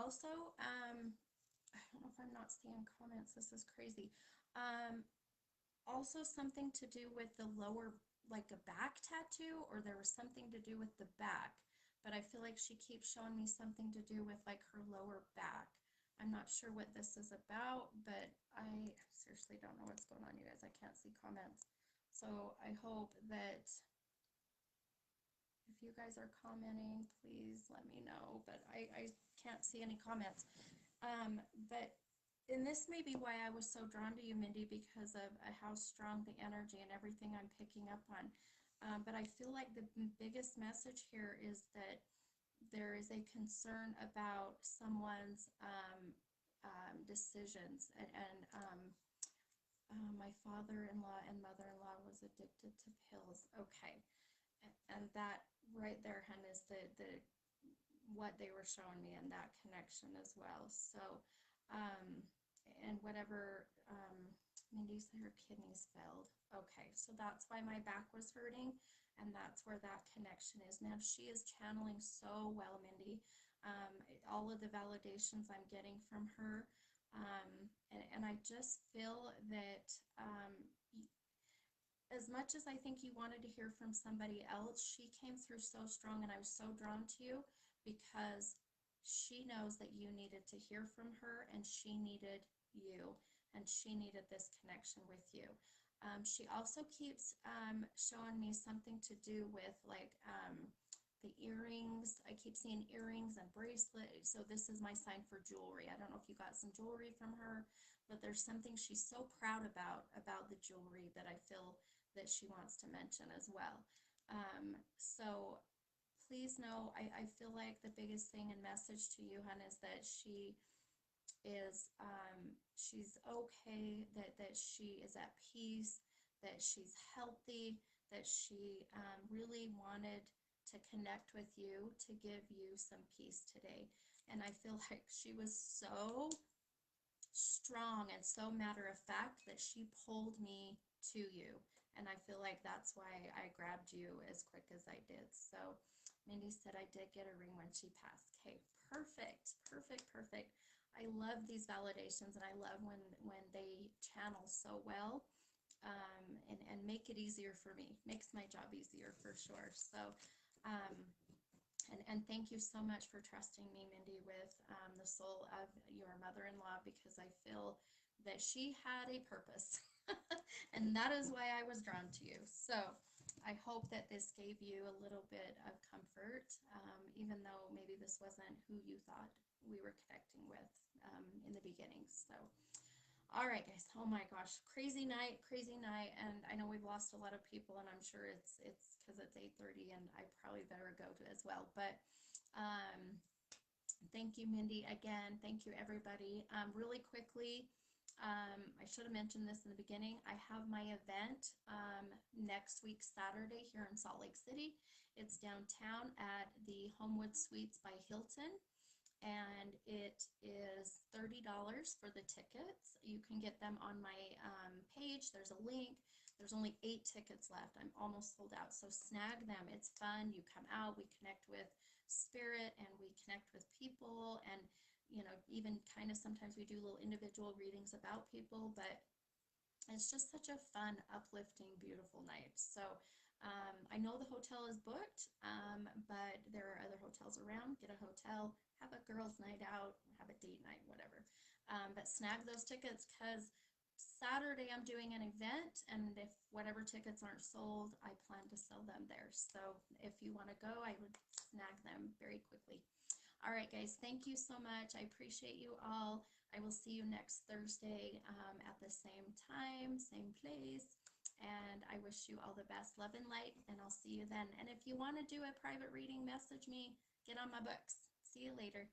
Also, I don't know if I'm not seeing comments. This is crazy. Um, Also something to do with the lower, like a back tattoo, or there was something to do with the back. But I feel like she keeps showing me something to do with like her lower back. I'm not sure what this is about, but I seriously don't know what's going on, you guys. I can't see comments. So I hope that if you guys are commenting, please let me know. But I can't see any comments. But and this may be why I was so drawn to you, Mindy, because of how strong the energy and everything I'm picking up on. But I feel like the biggest message here is that there is a concern about someone's decisions. My father-in-law and mother-in-law was addicted to pills. Okay. And that right there, hun, is the what they were showing me and that connection as well. So, and whatever Mindy said her kidneys failed. Okay, so that's why my back was hurting, and that's where that connection is. Now, she is channeling so well, Mindy. All of the validations I'm getting from her. And I just feel that as much as I think you wanted to hear from somebody else, she came through so strong, and I was so drawn to you because she knows that you needed to hear from her, and she needed you, and she needed this connection with you. She also keeps showing me something to do with like the earrings. I keep seeing earrings and bracelets. So this is my sign for jewelry. I don't know if you got some jewelry from her, but there's something she's so proud about the jewelry that I feel that she wants to mention as well. So please know, I feel like the biggest thing and message to you, hun, is that she is she's okay, that she is at peace, that she's healthy, that she really wanted to connect with you, to give you some peace today. And I feel like she was so strong and so matter of fact that she pulled me to you. And I feel like that's why I grabbed you as quick as I did. So Mindy said I did get a ring when she passed. Okay, perfect, perfect, perfect. I love these validations, and I love when they channel so well, and make it easier for me. Makes my job easier for sure. So and thank you so much for trusting me, Mindy, with the soul of your mother-in-law, because I feel that she had a purpose. And that is why I was drawn to you. So I hope that this gave you a little bit of comfort, even though maybe this wasn't who you thought we were connecting with in the beginning. So all right, guys. Oh my gosh, crazy night, and I know we've lost a lot of people, and I'm sure it's because it's 8:30, and I probably better go to as well. But thank you, Mindy, again. Thank you, everybody. Really quickly, I should have mentioned this in the beginning. I have my event next week, Saturday, here in Salt Lake City. It's downtown at the Homewood Suites by Hilton, and it is $30 for the tickets. You can get them on my page. There's a link. There's only 8 tickets left. I'm almost sold out, so snag them. It's fun. You come out, we connect with spirit, and we connect with people, and even kind of sometimes we do little individual readings about people, but it's just such a fun, uplifting, beautiful night. So I know the hotel is booked, but there are other hotels around. Get a hotel, have a girls' night out, have a date night, whatever. But snag those tickets, because Saturday I'm doing an event, and if whatever tickets aren't sold, I plan to sell them there. So if you want to go, I would snag them very quickly. All right, guys, thank you so much. I appreciate you all. I will see you next Thursday at the same time, same place. And I wish you all the best, love and light, and I'll see you then. And if you want to do a private reading, message me, get on my books. See you later.